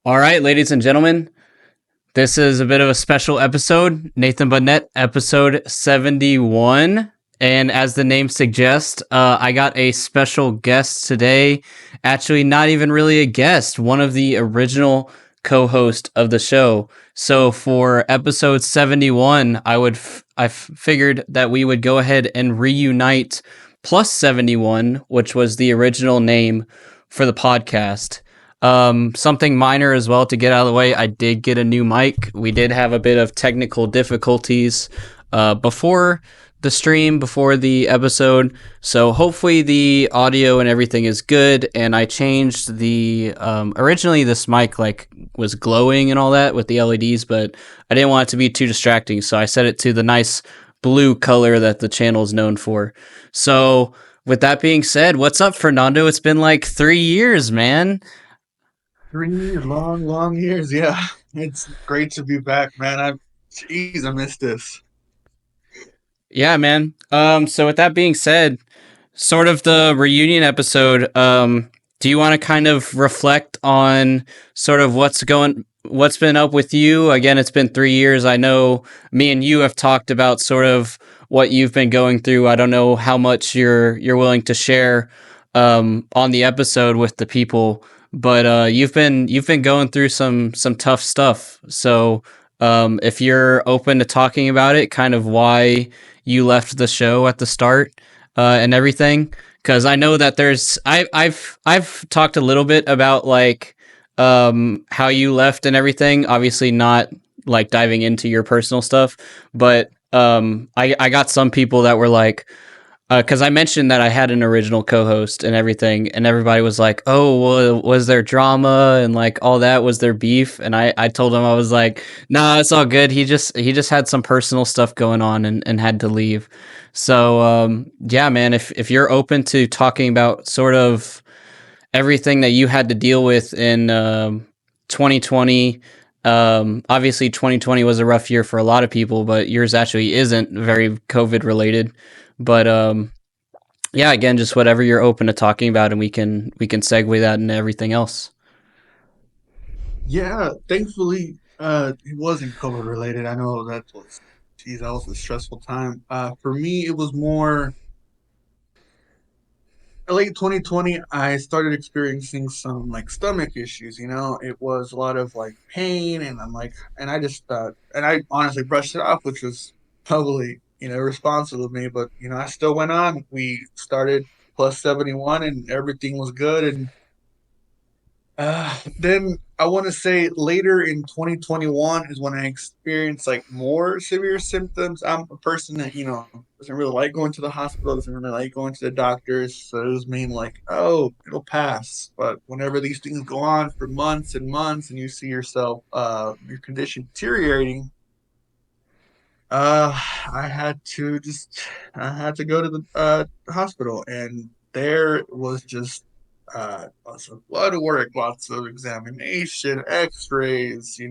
All right, ladies and gentlemen, this is a bit of a special episode. Nathan Burnett, episode 71. And as the name suggests, I got a special guest today. Actually, not even really a guest, one of the original co host of the show. So for episode 71, I figured that we would go ahead and reunite plus 71, which was the original name for the podcast. Something minor as well to get out of the way. I did get a new mic. We did have a bit of technical difficulties before the stream, before the episode. So hopefully the audio and everything is good. And I changed the originally this mic was glowing and all that with the LEDs, but I didn't want it to be too distracting. So I set it to the nice blue color that the channel is known for. So with that being said, what's up, Fernando? It's been like 3 years, man. 3 long years. Yeah, it's great to be back, man. I missed this. Yeah, man. So with that being said, sort of the reunion episode, do you want to kind of reflect on sort of what's been up with you? Again, it's been 3 years. I know me and you have talked about sort of what you've been going through. I don't know how much you're willing to share on the episode with the people, but you've been going through some tough stuff. So if you're open to talking about it, kind of why you left the show at the start and everything, because I know that I've talked a little bit about like how you left and everything. Obviously, not like diving into your personal stuff, but I got some people that were like, because I mentioned that I had an original co-host and everything, and everybody was like, "Oh, well, was there drama and like all that? Was there beef?" And I told him I was like, "Nah, it's all good. He just had some personal stuff going on and had to leave." So yeah, man, if you're open to talking about sort of everything that you had to deal with in 2020. Obviously, 2020 was a rough year for a lot of people, but yours actually isn't very COVID related. But yeah, again, just whatever you're open to talking about, and we can segue that into everything else. Yeah, thankfully, it wasn't COVID related. I know that was a stressful time. For me, it was more late 2020. I started experiencing some like stomach issues. It was a lot of like pain, and and I honestly brushed it off, which was probably irresponsible of me. But I still went on. We started plus 71, and everything was good, and then I want to say later in 2021 is when I experienced like more severe symptoms. I'm a person that, doesn't really like going to the hospital, doesn't really like going to the doctors. So it was mean like, oh, it'll pass. But whenever these things go on for months and months and you see your condition deteriorating, uh, I had to just, I had to go to the hospital, and there was just lots of blood work, lots of examination, X-rays,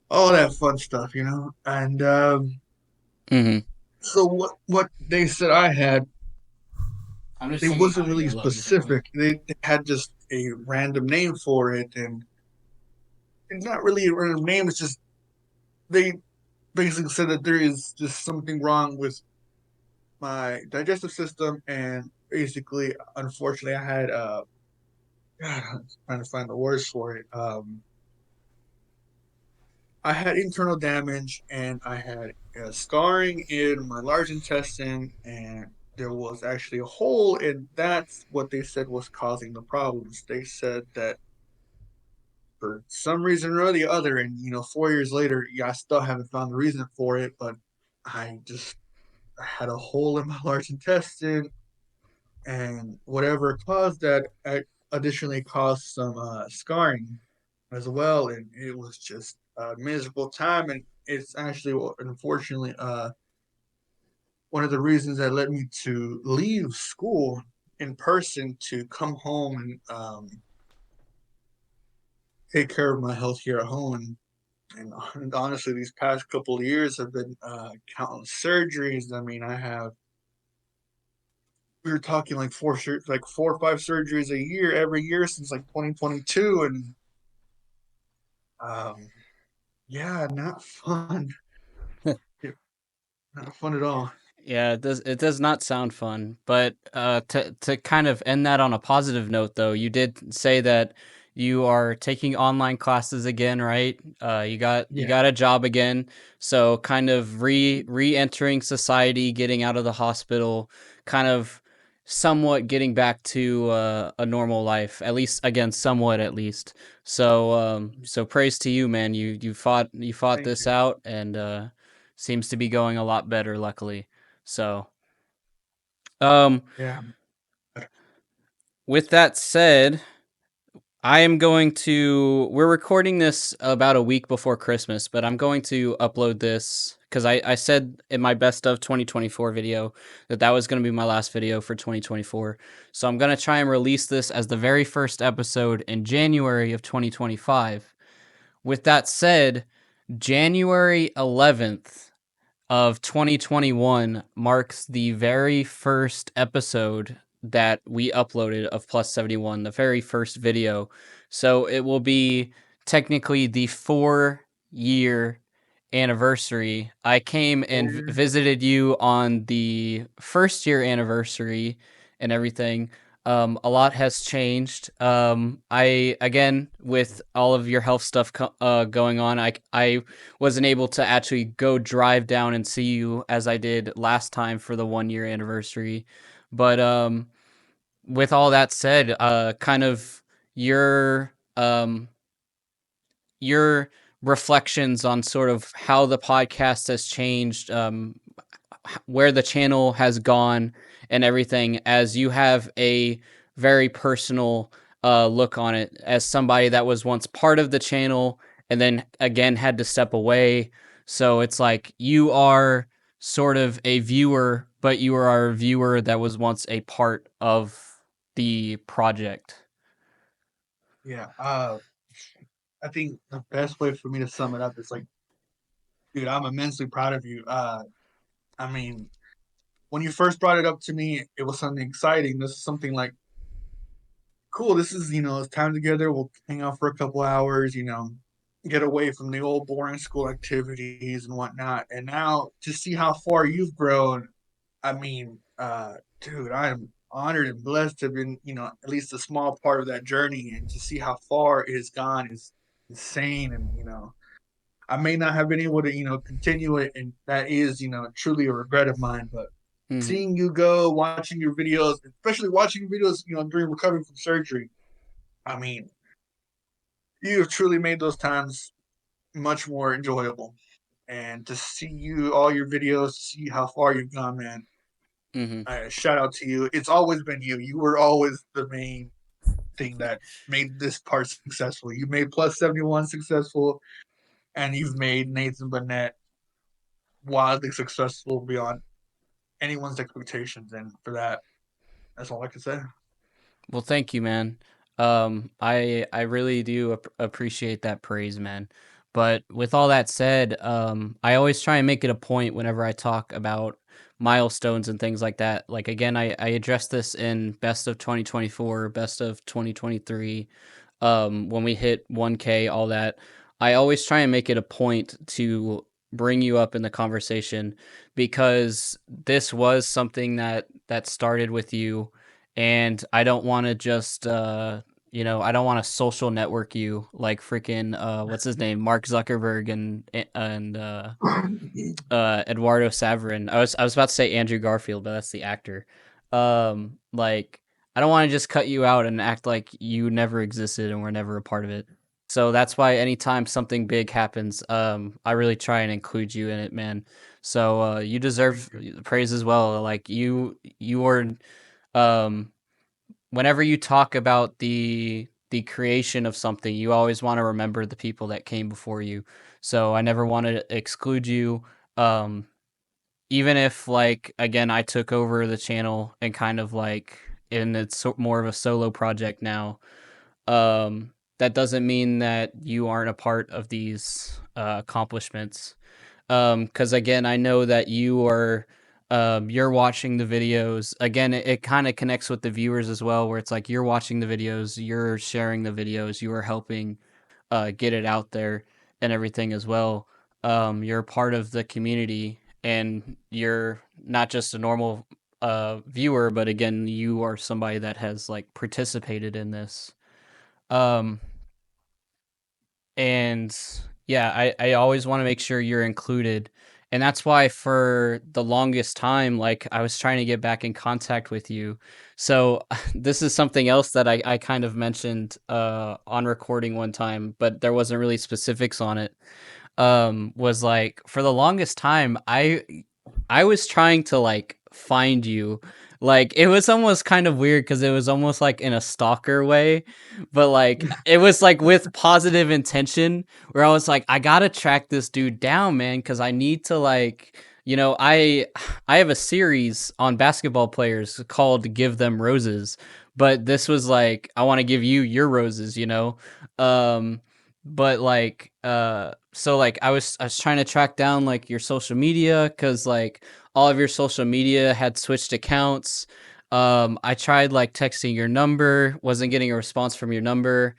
all that fun stuff. And Mm-hmm. so what they said I had, I'm just they singing wasn't really audio low. Just real quick. specific. They had just a random name for it, and it's not really a random name. It's just they basically said that there is just something wrong with my digestive system, and basically, unfortunately, I had God, I'm trying to find the words for it. I had internal damage, and I had scarring in my large intestine, and there was actually a hole, and that's what they said was causing the problems. They said that for some reason or the other, and 4 years later, yeah, I still haven't found the reason for it, but I just had a hole in my large intestine, and whatever caused that additionally caused some scarring as well, and it was just a miserable time. And it's actually, unfortunately, one of the reasons that led me to leave school in person to come home and take care of my health here at home. And honestly, these past couple of years have been countless surgeries. I mean, we were talking like like 4 or 5 surgeries a year every year since like 2022, and Um, yeah, not fun. Yeah, not fun at all. Yeah, it does not sound fun. But to kind of end that on a positive note, though, you did say that you are taking online classes again, right? You Yeah, got a job again, so kind of re entering society, getting out of the hospital, kind of somewhat getting back to a normal life, at least again, somewhat at least. So so praise to you, man. You fought thank this you. out, and seems to be going a lot better, luckily. So, um, Yeah, with that said, I am going to. We're recording this about a week before Christmas, but I'm going to upload this because I said in my best of 2024 video that that was going to be my last video for 2024. So I'm going to try and release this as the very first episode in January of 2025. With that said, January 11th of 2021 marks the very first episode that we uploaded of Plus 71, the very first video. So it will be technically the 4 year anniversary. I came and 4 years. visited you on the first year anniversary and everything. A lot has changed. I again with all of your health stuff going on, I wasn't able to actually go drive down and see you as I did last time for the 1 year anniversary. But with all that said, kind of your um, your reflections on sort of how the podcast has changed, where the channel has gone, and everything, as you have a very personal look on it as somebody that was once part of the channel and then again had to step away. So it's like you are sort of a viewer, but you are a viewer that was once a part of the project. Yeah. I think the best way for me to sum it up is like, dude, I'm immensely proud of you. I mean, when you first brought it up to me, it was something exciting. This is something like, cool. This is, it's time together. We'll hang out for a couple hours, get away from the old boring school activities and whatnot. And now to see how far you've grown, I mean, dude, I am honored and blessed to have been, at least a small part of that journey, and to see how far it has gone is insane. And, I may not have been able to, continue it, and that is, truly a regret of mine. But Mm-hmm. seeing you go, watching your videos, especially watching videos, during recovery from surgery, I mean, you have truly made those times much more enjoyable. And to see you, all your videos, see how far you've gone, man. Mm-hmm. Shout out to you. It's always been you. You were always the main thing that made this part successful. You made Plus 71 successful, and you've made Nathan Burnett wildly successful beyond anyone's expectations. And for that, that's all I can say. Well, thank you, man. I really do appreciate that praise, man. But with all that said, I always try and make it a point whenever I talk about milestones and things like that. Like again, I addressed this in best of 2024, best of 2023, when we hit 1K, all that. I always try and make it a point to bring you up in the conversation because this was something that started with you, and I don't want to just I don't want to social network you like freaking what's his name, Mark Zuckerberg and Eduardo Saverin. I was about to say Andrew Garfield, but that's the actor. Like I don't want to just cut you out and act like you never existed and were never a part of it. So that's why anytime something big happens, I really try and include you in it, man. So you Thank deserve you. praise as well. Like you were um whenever you talk about the creation of something, you always want to remember the people that came before you. So I never want to exclude you. Um, Even if like again I took over the channel and kind of like and it's more of a solo project now. That doesn't mean that you aren't a part of these accomplishments. Because again, I know that you're watching the videos. Again, it kind of connects with the viewers as well, where it's like you're watching the videos, you're sharing the videos, you are helping get it out there and everything as well. You're a part of the community, and you're not just a normal viewer, but again, you are somebody that has like participated in this. Um, and yeah, I always want to make sure you're included. And that's why for the longest time, like I was trying to get back in contact with you. So this is something else that I kind of mentioned on recording one time, but there wasn't really specifics on it. Was like for the longest time I was trying to like find you. Like it was almost kind of weird because it was almost like in a stalker way, but like it was like with positive intention where I was like, I gotta track this dude down, man, because I need to like, I have a series on basketball players called Give Them Roses, but this was like I want to give you your roses, um but like so like I was trying to track down like your social media because like all of your social media had switched accounts. I tried like texting your number, wasn't getting a response from your number.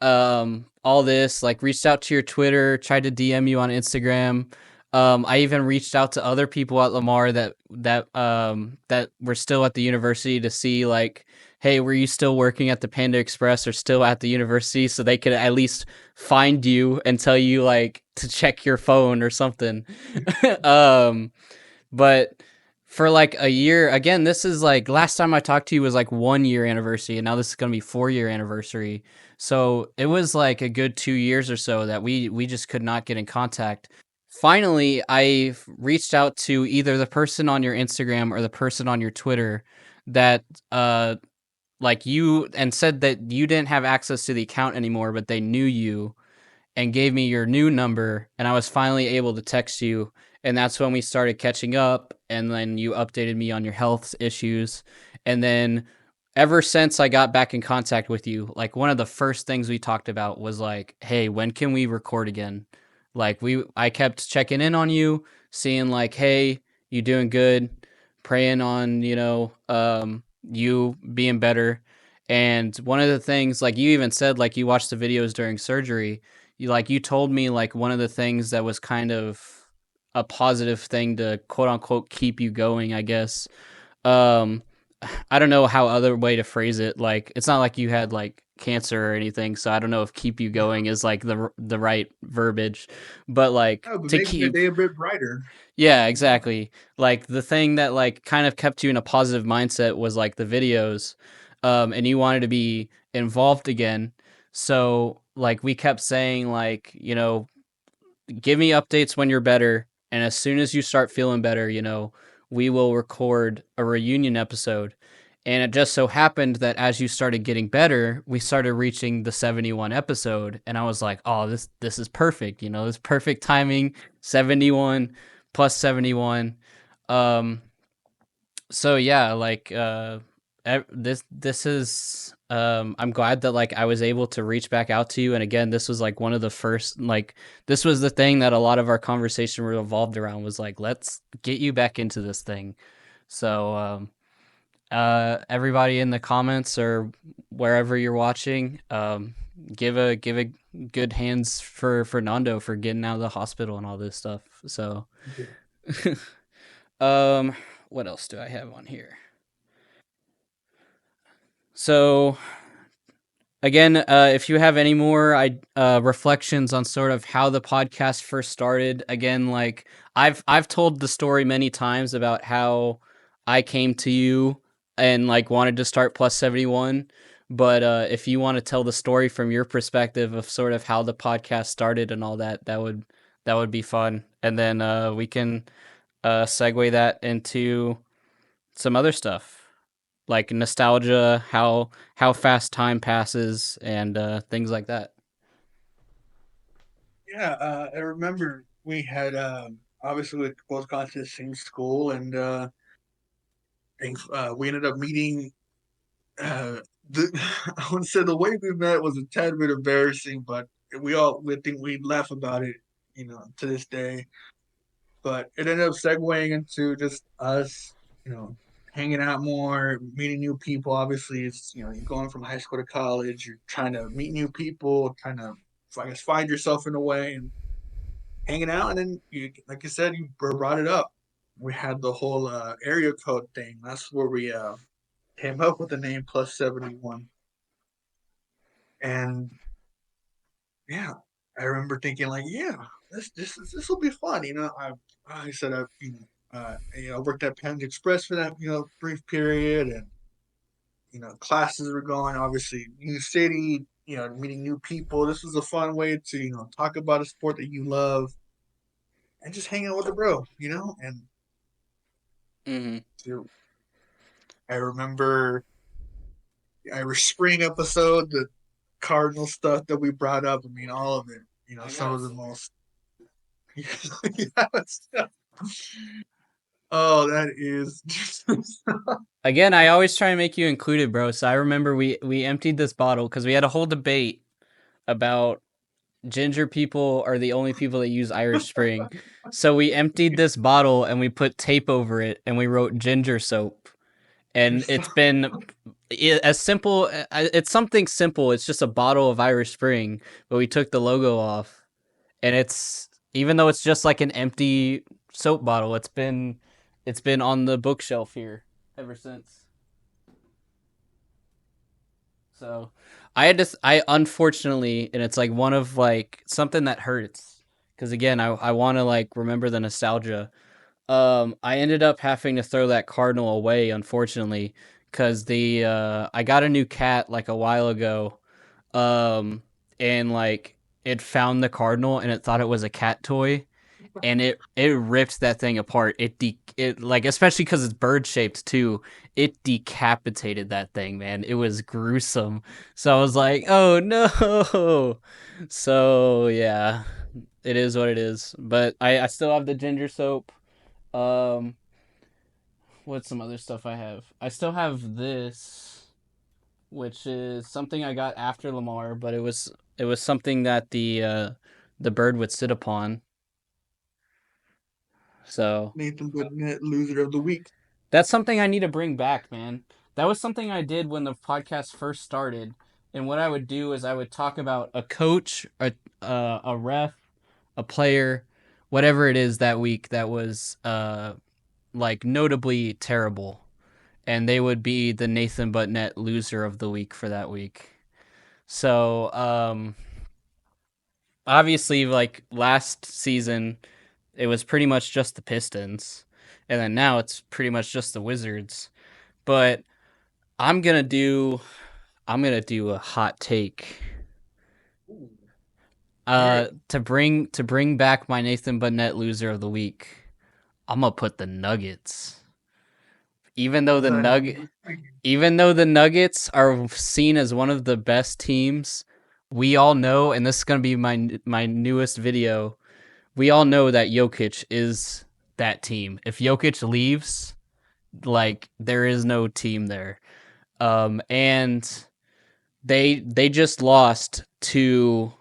All this like reached out to your Twitter, tried to DM you on Instagram. I even reached out to other people at Lamar that were still at the university to see like, hey, were you still working at the Panda Express or still at the university, so they could at least find you and tell you like to check your phone or something. um, but for like a year, again, this is like last time I talked to you was like 1 year anniversary, and now this is gonna be 4 year anniversary. So it was like a good 2 years or so that we just could not get in contact. Finally, I reached out to either the person on your Instagram or the person on your Twitter that like you and said that you didn't have access to the account anymore, but they knew you and gave me your new number, and I was finally able to text you, and that's when we started catching up, and then you updated me on your health issues. And then ever since I got back in contact with you, like one of the first things we talked about was like, hey, when can we record again? Like I kept checking in on you, seeing like, hey, you doing good, praying on, you being better. And one of the things, like you even said, like you watched the videos during surgery, you told me like one of the things that was kind of a positive thing to quote unquote keep you going, I guess. um I don't know how other way to phrase it. Like it's not like you had like cancer or anything, so I don't know if keep you Yeah. going is like the right verbiage, but like Oh, but to making your keep. day a bit brighter. Yeah, exactly. Like the thing that like kind of kept you in a positive mindset was like the videos, and you wanted to be involved again. So like we kept saying like, give me updates when you're better, and as soon as you start feeling better, we will record a reunion episode. And it just so happened that as you started getting better, we started reaching the 71 episode, and I was like, "Oh, this is perfect. This perfect timing. 71 plus 71." Um so yeah, like this is I'm glad that like I was able to reach back out to you, and again, this was like one of the first, like this was the thing that a lot of our conversation revolved around, was like, let's get you back into this thing. So everybody in the comments or wherever you're watching, give a good hands for Fernando for getting out of the hospital and all this stuff. So Yeah. um what else do I have on here? So again, if you have any more reflections on sort of how the podcast first started, again, like I've told the story many times about how I came to you and like wanted to start plus 71. But if you want to tell the story from your perspective of sort of how the podcast started and all that, that would be fun. And then we can segue that into some other stuff like nostalgia, how fast time passes, and things like that. Yeah, I remember we had obviously we both gone to the same school, and we ended up meeting. The, I would say the way we met was a tad bit embarrassing, but we think we laugh about it, to this day. But it ended up segueing into just us, hanging out more, meeting new people. Obviously, it's you're going from high school to college. You're trying to meet new people, trying to I guess, find yourself in a way and hanging out. And then, like you said, you brought it up. We had the whole area code thing. That's where we came up with the name plus 71. And yeah, I remember thinking like, yeah, this will be fun. I said I worked at Panda Express for that brief period, and classes were going. Obviously, new city, meeting new people. This was a fun way to talk about a sport that you love and just hang out with a bro. And Mm-hmm. so I remember Irish Spring episode, the Cardinal stuff that we brought up. I mean, all of it. I Some got it of the somewhere. most. Yeah, oh, that is. Again, I always try and make you included, bro. So I remember we emptied this bottle because we had a whole debate about ginger people are the only people that use Irish Spring. So we emptied this bottle and we put tape over it and we wrote ginger soap. And it's been as simple. It's something simple. It's just a bottle of Irish Spring, but we took the logo off, and it's even though it's just like an empty soap bottle, it's been on the bookshelf here ever since. So I unfortunately, and it's like one of like something that hurts because again, I want to like remember the nostalgia. I ended up having to throw that cardinal away, unfortunately, because the I got a new cat like a while ago, um, and like it found the cardinal and it thought it was a cat toy, and it ripped that thing apart. It like especially because it's bird shaped too. It decapitated that thing, man. It was gruesome. So I was like, oh no. So yeah, it is what it is. But I still have the ginger soap. Um, what's some other stuff I have? I still have this, which is something I got after Lamar, but it was something that the bird would sit upon. So Nathan Burnett, loser of the week. that's something I need to bring back, man. That was something I did when the podcast first started, and what I would do is I would talk about a coach, a ref, a player, whatever it is that week that was like notably terrible, and they would be the Nathan Butnett loser of the week for that week. So obviously, like last season, it was pretty much just the Pistons, and then now it's pretty much just the Wizards. But I'm gonna do I'm gonna do a hot take. Ooh, hear it. To bring back my Nathan Butnett loser of the week, I'm gonna put the Nuggets. Even though the The Nug number three. even though the Nuggets are seen as one of the best teams, we all know, and this is gonna be my newest video. We all know that Jokic is that team. If Jokic leaves, like there is no team there. And they just lost to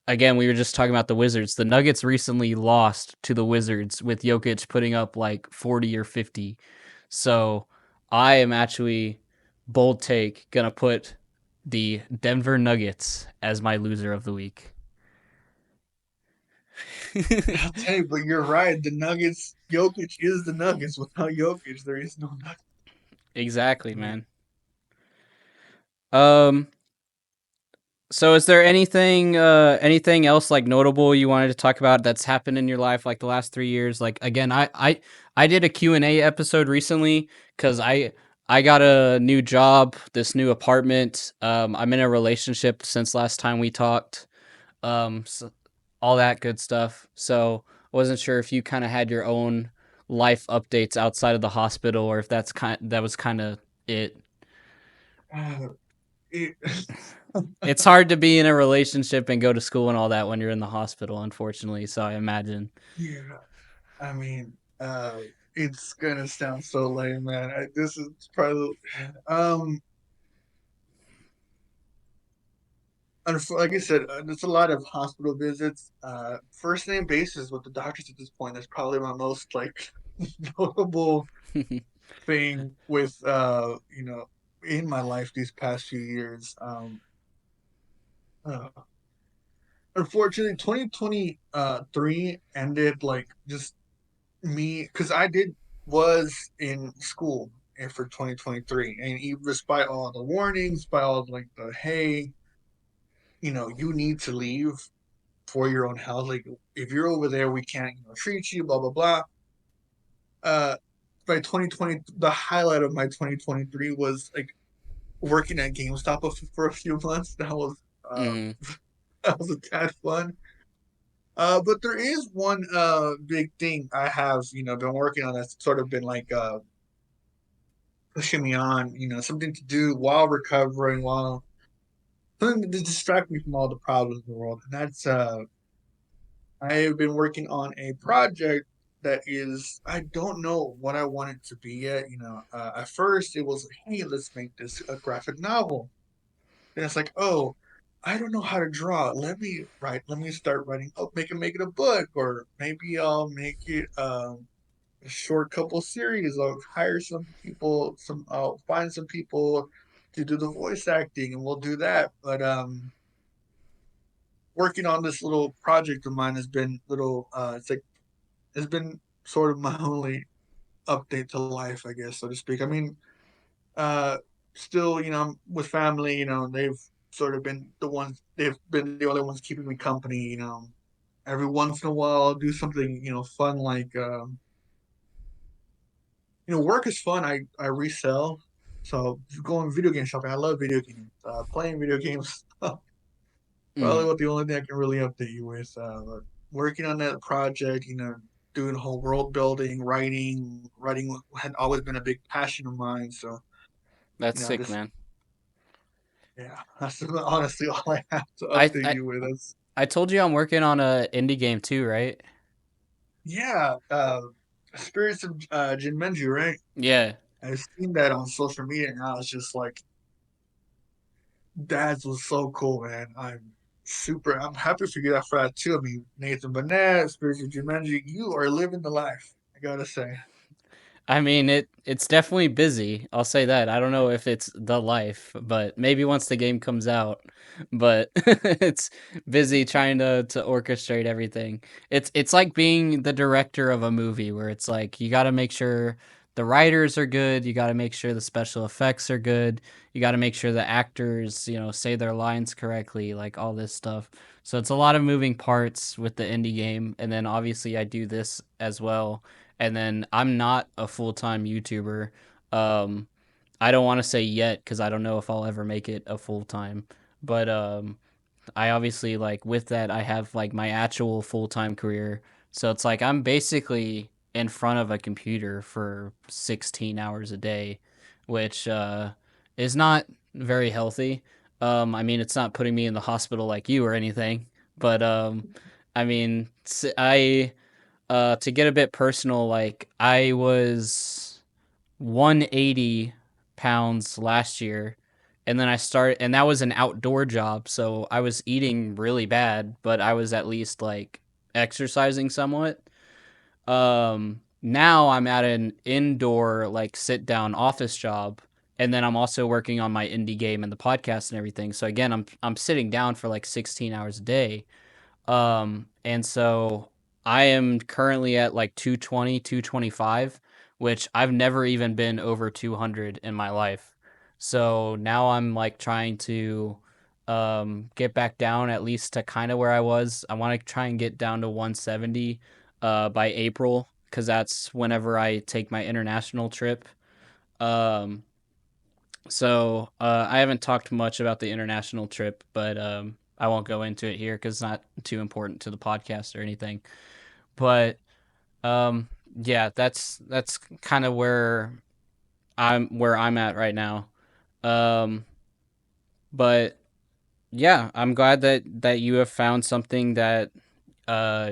again, we were just talking about the Wizards. The Nuggets recently lost to the Wizards with Jokic putting up like 40 or 50. So I am actually bold take gonna put the Denver Nuggets as my loser of the week. I'll tell you, but you're right. The Nuggets, Jokic is the Nuggets. Without Jokic, there is no Nuggets. Exactly, I mean, man. Um So is there anything else like notable you wanted to talk about that's happened in your life like the last 3 years? Like again, I did a Q&A episode recently because I got a new job, this new apartment. I'm in a relationship since last time we talked. So, all that good stuff. So I wasn't sure if you kind of had your own life updates outside of the hospital or if that was kind of it. uh, it, It's hard to be in a relationship and go to school and all that when you're in the hospital, unfortunately. So I imagine. yeah. I mean, it's gonna sound so lame, man. This is probably, um, like I said, there's a lot of hospital visits. First name basis with the doctors at this point. That's probably my most like notable thing with in my life these past few years. Uh, unfortunately 2023 ended like just me because I did was in school for 2023, and even despite all the warnings, by all like the hey, you need to leave for your own health. Like if you're over there, we can't treat you. Blah blah blah. Uh, by 2020, the highlight of my 2023 was like working at GameStop for a few months. Uh, Mm, that was a tad fun. But there is one big thing I have been working on that's sort of been like pushing me on, something to do while recovering, while something to distract me from all the problems in the world. And that's I have been working on a project that is I don't know what I want it to be yet. At first it was hey, let's make this a graphic novel. Then it's like, oh, I don't know how to draw. Let me start writing. Oh, make it a book, or maybe I'll make it a short couple series. I'll hire some people, I'll find some people to do the voice acting, and we'll do that. But working on this little project of mine has been little. It's been sort of my only update to life, I guess, so to speak. I mean, uh, still, I'm with family. They've sort of been they've been the only ones keeping me company. Every once in a while, I'll do something, fun like work is fun. I resell, so going video game shopping. I love video games. Playing video games, probably mm. what the only thing I can really update you with. But working on that project, doing whole world building, writing had always been a big passion of mine. So That's sick, just man. yeah, that's honestly all I have to I, update I you with. That's I told you I'm working on a indie game too, right? yeah, Spirits of Jinmenju, right? Yeah. I've seen that on social media, and I was just like, that was so cool, man. I'm happy for you that for that too. I mean, Nathan Burnett, Spirits of Jumanji, you are living the life. I gotta say. I mean, it's definitely busy. I'll say that. I don't know if it's the life, but maybe once the game comes out. But it's busy trying to orchestrate everything. It's like being the director of a movie where it's like you got to make sure the writers are good, you got to make sure the special effects are good, you got to make sure the actors, say their lines correctly, like all this stuff. So it's a lot of moving parts with the indie game, and then obviously I do this as well, and then I'm not a full time YouTuber. Um, I don't want to say yet because I don't know if I'll ever make it a full time. But I obviously like with that I have like my actual full time career. So it's like I'm basically in front of a computer for 16 hours a day, which is not very healthy. I mean, it's not putting me in the hospital like you or anything, but I mean, I to get a bit personal, like I was 180 pounds last year, and then I started, and that was an outdoor job, so I was eating really bad, but I was at least like exercising somewhat. Now I'm at an indoor like sit down office job, and then I'm also working on my indie game and the podcast and everything. So again, I'm sitting down for like 16 hours a day, and so I am currently at like 220, 225, which I've never even been over 200 in my life. So now I'm like trying to get back down at least to kind of where I was. I want to try and get down to 170 by April because that's whenever I take my international trip. Um, I haven't talked much about the international trip, but I won't go into it here because it's not too important to the podcast or anything. But um, yeah, that's kind of where I'm at right now. Um, but yeah, I'm glad that you have found something that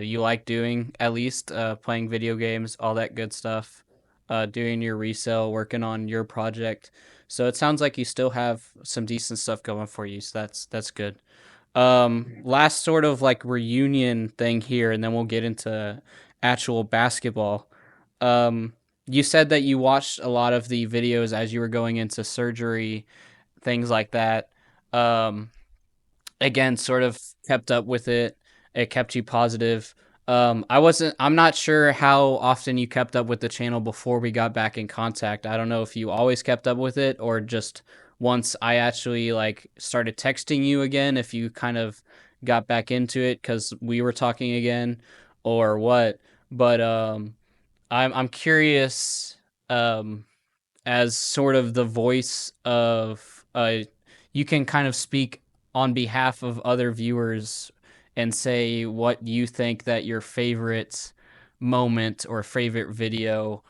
you like doing, at least playing video games, all that good stuff, doing your resale, working on your project. So it sounds like you still have some decent stuff going for you. So that's good. Last sort of like reunion thing here, and then we'll get into actual basketball. Um, you said that you watched a lot of the videos as you were going into surgery, things like that. Um, again, sort of kept up with it. It kept you positive. I'm not sure how often you kept up with the channel before we got back in contact. I don't know if you always kept up with it or just once I actually like started texting you again, if you kind of got back into it because we were talking again or what. But I'm curious. As sort of the voice of you can kind of speak on behalf of other viewers and say what you think that your favorite moment or favorite video,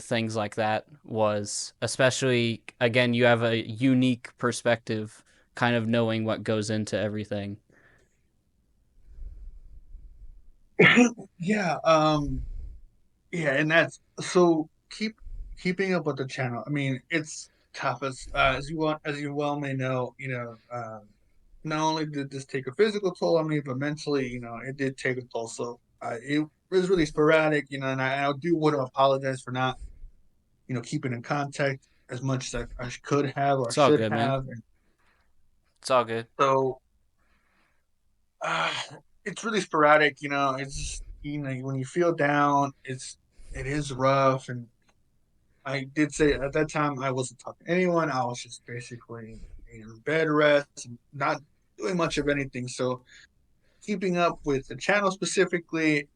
things like that was. Especially, again, you have a unique perspective, kind of knowing what goes into everything. Yeah, yeah, and that's so keeping up with the channel. I mean, it's tough as you well may know. Not only did this take a physical toll on me, but mentally, it did take a toll. So it was really sporadic, and I do want to apologize for not, keeping in contact as much as I could have or It's all should good, man. have. And It's all good. so uh, it's really sporadic. It's just, when you feel down, it is rough. And I did say at that time I wasn't talking to anyone. I was just basically in bed rest and not doing much of anything. So keeping up with the channel specifically,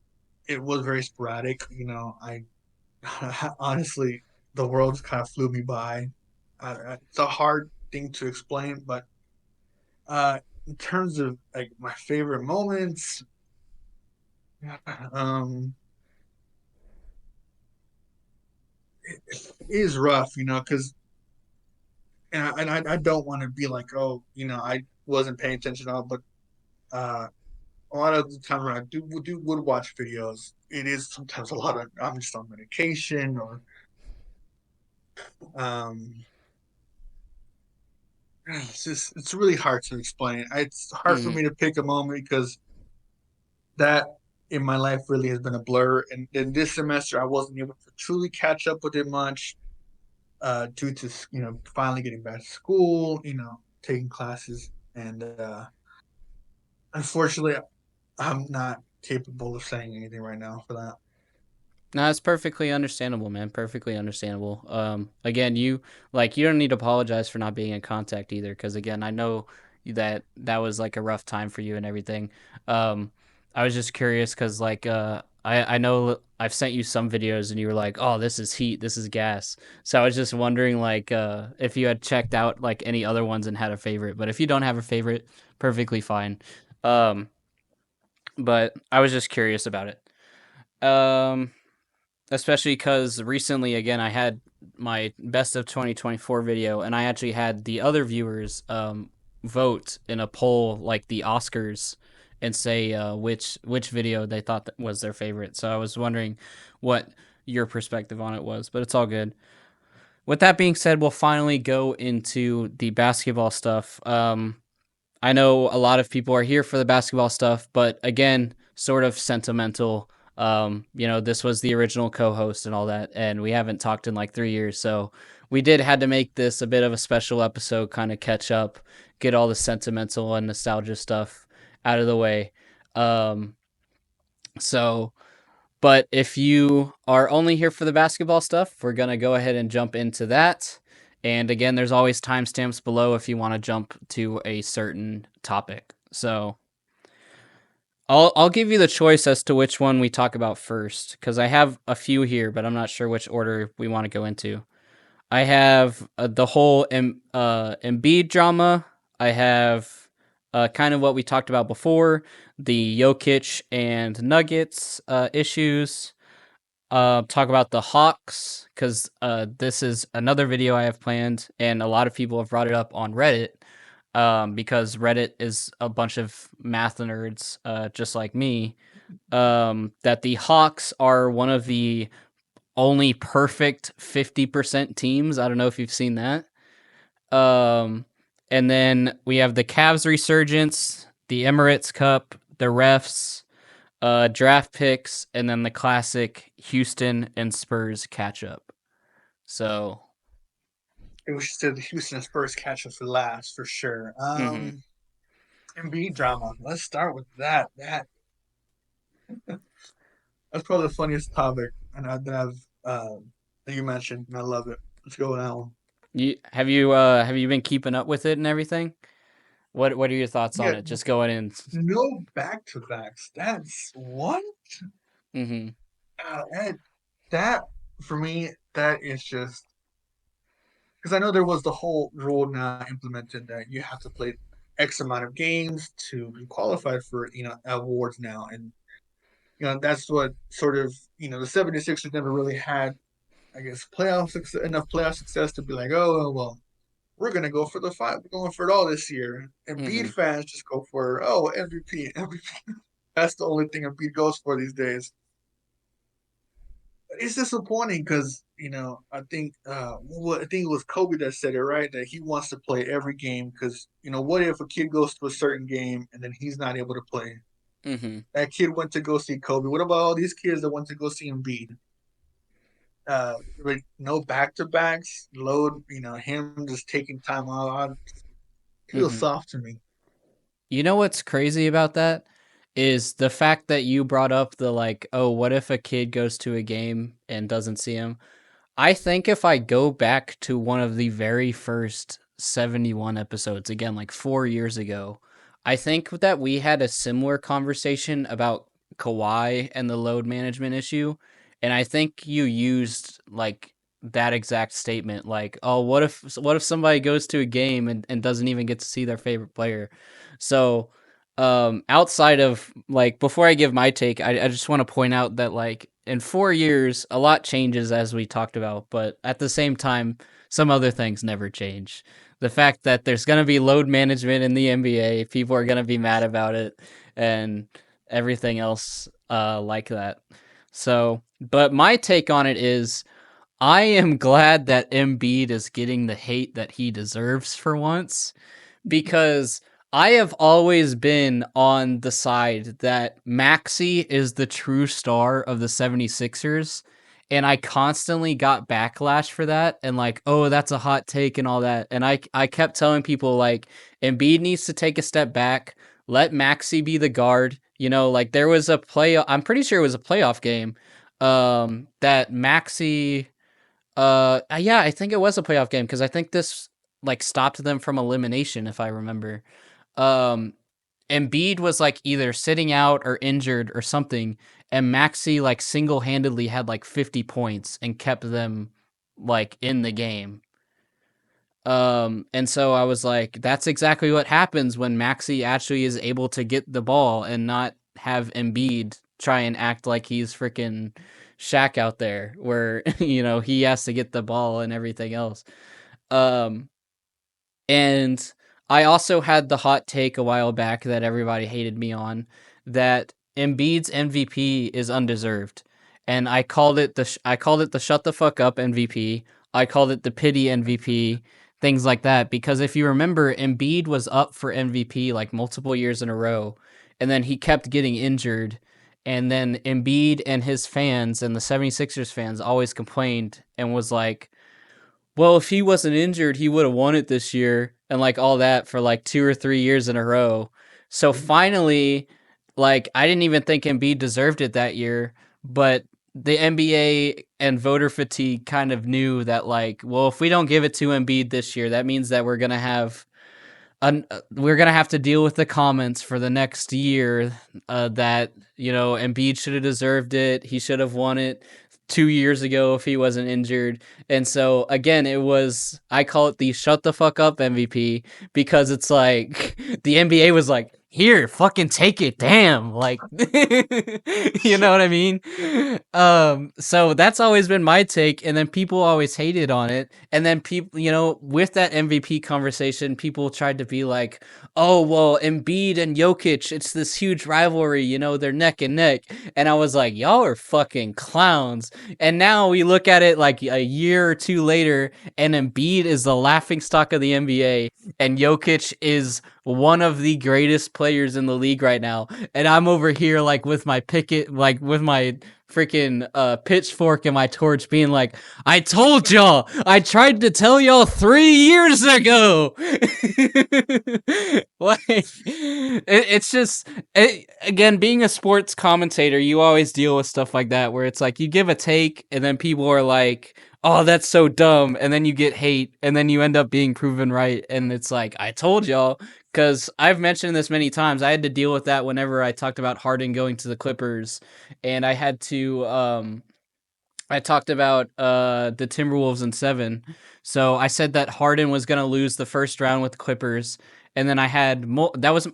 it was very sporadic. I honestly, the world kind of flew me by. It's a hard thing to explain, but in terms of like my favorite moments, um, it is rough, because I don't want to be like, oh, I wasn't paying attention at all, but uh, a lot of the time when I would watch videos, it is sometimes a lot of I'm just on medication or um, it's really hard to explain. It's hard for Mm-hmm. me to pick a moment because that in my life really has been a blur. And in this semester, I wasn't able to truly catch up with it much due to finally getting back to school, taking classes, and unfortunately, I'm not capable of saying anything right now for that. No, it's perfectly understandable, man. Perfectly understandable. Again, you don't need to apologize for not being in contact either, because again, I know that that was like a rough time for you and everything. Um, I was just curious because I know I've sent you some videos and you were like, oh, this is heat, this is gas. So I was just wondering if you had checked out like any other ones and had a favorite. But if you don't have a favorite, perfectly fine. Um, but I was just curious about it. Um, Especially because recently again I had my best of 2024 video and I actually had the other viewers vote in a poll like the Oscars and say which video they thought that was their favorite. So I was wondering what your perspective on it was, but it's all good. With that being said, we'll finally go into the basketball stuff. I know a lot of people are here for the basketball stuff, but again, sort of sentimental. This was the original co-host and all that, and we haven't talked in like 3 years, so we did had to make this a bit of a special episode, kind of catch up, get all the sentimental and nostalgia stuff out of the way. Um, so, but if you are only here for the basketball stuff, we're gonna go ahead and jump into that. And again, there's always timestamps below if you want to jump to a certain topic. So I'll give you the choice as to which one we talk about first because I have a few here, but I'm not sure which order we want to go into. I have the whole Embiid drama. I have kind of what we talked about before, the Jokic and Nuggets issues. Talk about the Hawks because this is another video I have planned, and a lot of people have brought it up on Reddit because Reddit is a bunch of math nerds just like me. That the Hawks are one of the only perfect 50% teams. I don't know if you've seen that. Um, and then we have the Cavs resurgence, the Emirates Cup, the refs, draft picks, and then the classic Houston and Spurs catch up. So, It was just the Houston Spurs catch us for last for sure. mm-hmm. Embiid drama. Let's start with that. That's probably the funniest topic, and that you mentioned, and I love it. Let's go with that one. Have you been keeping up with it and everything? What are your thoughts on Yeah, it? Just going in. no back to backs. That's what? Mm-hmm. And that for me, that is just because I know there was the whole rule now implemented that you have to play X amount of games to be qualified for awards now, and that's what sort of the 76ers never really had, I guess, enough playoff success to be like, oh well, we're gonna go for the fight, we're going for it all this year. And Embiid Mm-hmm. fans just go for MVP, MVP. That's the only thing Embiid goes for these days. It's disappointing because I think it was Kobe that said it, right, that he wants to play every game because what if a kid goes to a certain game and then he's not able to play? Mm-hmm. That kid went to go see Kobe. What about all these kids that went to go see Embiid? With no back to backs, load, him just taking time out. It feels Mm-hmm. soft to me. You know what's crazy about that is the fact that you brought up the like, oh, what if a kid goes to a game and doesn't see him? I think if I go back to one of the very first 71 episodes, again, like 4 years ago, I think that we had a similar conversation about Kawhi and the load management issue. And I think you used like that exact statement, like, oh, what if somebody goes to a game and doesn't even get to see their favorite player? So outside of like before I give my take, I just want to point out that like in 4 years a lot changes as we talked about, but at the same time some other things never change. The fact that there's going to be load management in the NBA, people are going to be mad about it, and everything else like that. So but my take on it is I am glad that Embiid is getting the hate that he deserves for once, because I have always been on the side that Maxey is the true star of the 76ers. And I constantly got backlash for that and like, oh, that's a hot take and all that. And I kept telling people like Embiid needs to take a step back, let Maxey be the guard. You know, like there was a play, I'm pretty sure it was a playoff game that Maxey yeah, I think it was a playoff game because I think this like stopped them from elimination, if I remember. Um, Embiid was like either sitting out or injured or something, and Maxey like single handedly had like 50 points and kept them like in the game. And so I was like, that's exactly what happens when Maxey actually is able to get the ball and not have Embiid try and act like he's freaking Shaq out there, where he has to get the ball and everything else. Um, and I also had the hot take a while back that everybody hated me on, that Embiid's MVP is undeserved. And I called it the shut the fuck up MVP. I called it the pity MVP, things like that, because if you remember Embiid was up for MVP like multiple years in a row, and then he kept getting injured, and then Embiid and his fans and the 76ers fans always complained and was like, well, if he wasn't injured, he would have won it this year, and like all that for like 2 or 3 years in a row. So finally, like I didn't even think Embiid deserved it that year, but the NBA and voter fatigue kind of knew that like, well, if we don't give it to Embiid this year, that means that we're gonna have to deal with the comments for the next year that Embiid should have deserved it. He should have won it 2 years ago if he wasn't injured. And so again, I call it the shut the fuck up MVP, because it's like the NBA was like, here, fucking take it, damn, like you know what I mean? So that's always been my take, and then people always hated on it, and then people, with that MVP conversation, people tried to be like, oh well, Embiid and Jokic, it's this huge rivalry, they're neck and neck, and I was like, y'all are fucking clowns. And now we look at it like a year or two later, and Embiid is the laughing stock of the NBA, and Jokic is one of the greatest players in the league right now, and I'm over here like with my picket, like with my freaking pitchfork and my torch, being like, "I told y'all, I tried to tell y'all 3 years ago." Like, it's just again, being a sports commentator, you always deal with stuff like that, where it's like you give a take, and then people are like, "Oh, that's so dumb," and then you get hate, and then you end up being proven right, and it's like, I told y'all. Because I've mentioned this many times, I had to deal with that whenever I talked about Harden going to the Clippers, and I had to I talked about the Timberwolves in 7. So I said that Harden was going to lose the first round with the Clippers, and then I had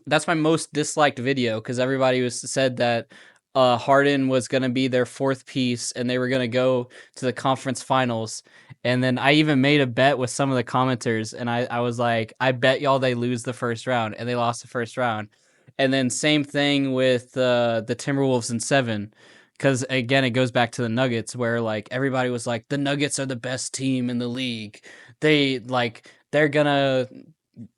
that's my most disliked video, because everybody was said that Harden was going to be their fourth piece and they were going to go to the conference finals. And then I even made a bet with some of the commenters, and I was like, I bet y'all they lose the first round, and they lost the first round. And then same thing with the Timberwolves in 7, because again, it goes back to the Nuggets, where like everybody was like, the Nuggets are the best team in the league. They like they're gonna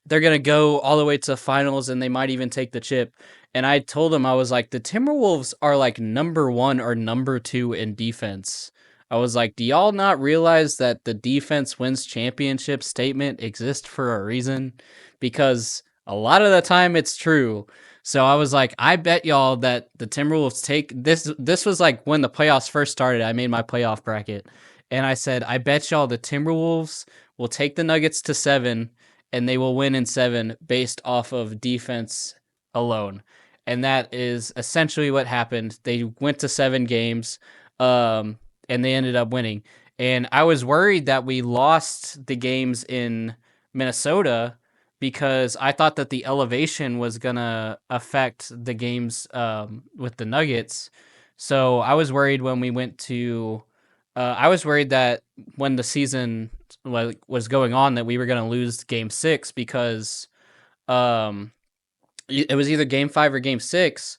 go all the way to the finals, and they might even take the chip. And I told him, I was like, the Timberwolves are like number 1 or number 2 in defense. I was like, do y'all not realize that the defense wins championship statement exists for a reason? Because a lot of the time it's true. So I was like, I bet y'all that the Timberwolves take this. This was like when the playoffs first started. I made my playoff bracket, and I said, I bet y'all the Timberwolves will take the Nuggets to 7, and they will win in 7 based off of defense alone. And that is essentially what happened. They went to 7 games, and they ended up winning. And I was worried that we lost the games in Minnesota, because I thought that the elevation was gonna affect the games with the Nuggets. So I was worried when we went to. I was worried that when the season was going on, that we were gonna lose Game 6, because um, it was either Game 5 or Game 6.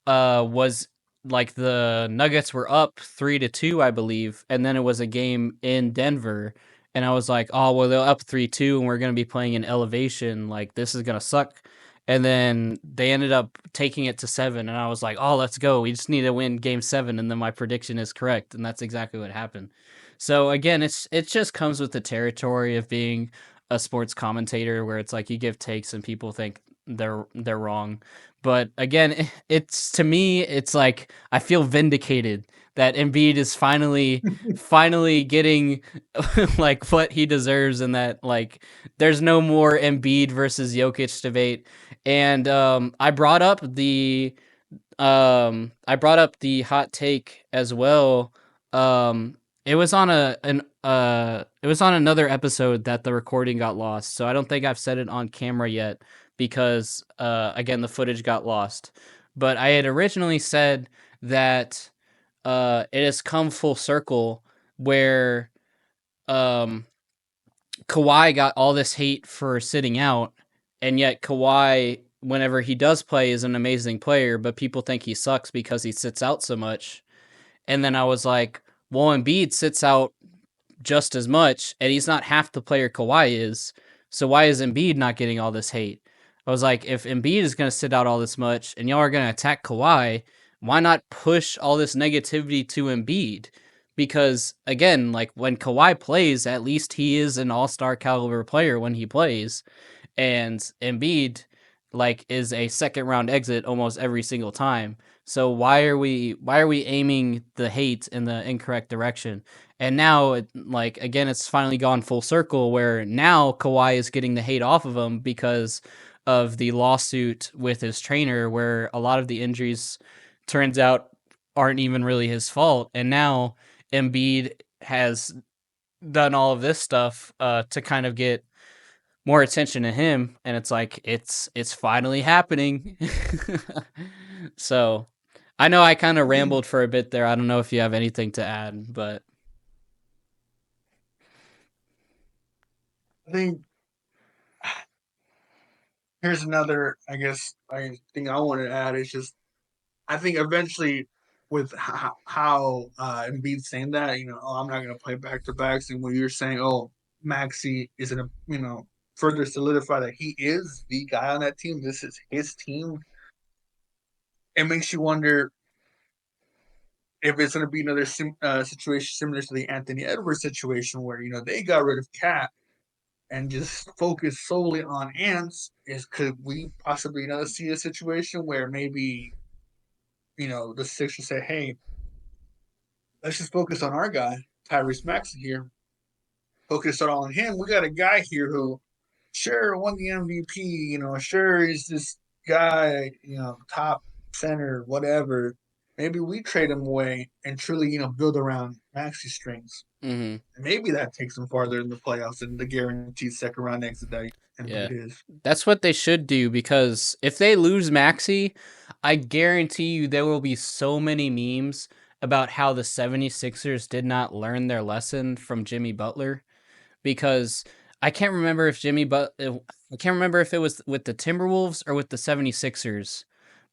Was like the Nuggets were up 3-2, I believe, and then it was a game in Denver, and I was like, oh well, they're up 3-2, and we're gonna be playing in elevation. Like, this is gonna suck. And then they ended up taking it to 7, and I was like, oh, let's go. We just need to win Game 7, and then my prediction is correct, and that's exactly what happened. So again, it just comes with the territory of being a sports commentator, where it's like you give takes and people think they're wrong. But again, it's to me, it's like I feel vindicated that Embiid is finally getting like what he deserves, and that like there's no more Embiid versus Jokic debate. And I brought up the hot take as well. It was on it was on another episode that the recording got lost, so I don't think I've said it on camera yet, because again, the footage got lost. But I had originally said that it has come full circle, where um Kawhi got all this hate for sitting out, and yet Kawhi, whenever he does play, is an amazing player, but people think he sucks because he sits out so much. And then I was like, well, Embiid sits out just as much, and he's not half the player Kawhi is. So why is Embiid not getting all this hate? I was like, if Embiid is going to sit out all this much, and y'all are going to attack Kawhi, why not push all this negativity to Embiid? Because again, like when Kawhi plays, at least he is an all-star caliber player when he plays, and Embiid like is a second round exit almost every single time. So why are we aiming the hate in the incorrect direction? And now, like again, it's finally gone full circle, where now Kawhi is getting the hate off of him because of the lawsuit with his trainer, where a lot of the injuries turns out aren't even really his fault. And now Embiid has done all of this stuff to kind of get more attention to him, and it's like it's finally happening. So I know I kind of I think rambled for a bit there. I don't know if you have anything to add, but I think here's another, I guess, I think I wanted to add is just I think eventually with how Embiid saying that, oh, I'm not going to play back to backs, and when you're saying, oh, Maxey isn't a, further solidify that he is the guy on that team. This is his team. It makes you wonder if it's going to be another situation similar to the Anthony Edwards situation, where they got rid of Cat and just focus solely on Ants. Is could we possibly see a situation where maybe the Sixers say, "Hey, let's just focus on our guy, Tyrese Maxey here. Focus it all on him. We got a guy here who, sure, won the MVP. Sure, he's this guy. Top center, whatever. Maybe we trade him away and truly, build around Maxey's strengths. Mm-hmm. Maybe that takes them farther in the playoffs than the guaranteed second round exit that Yeah. Embiid is. That's what they should do, because if they lose Maxey, I guarantee you there will be so many memes about how the 76ers did not learn their lesson from Jimmy Butler, because I can't remember if I can't remember if it was with the Timberwolves or with the 76ers.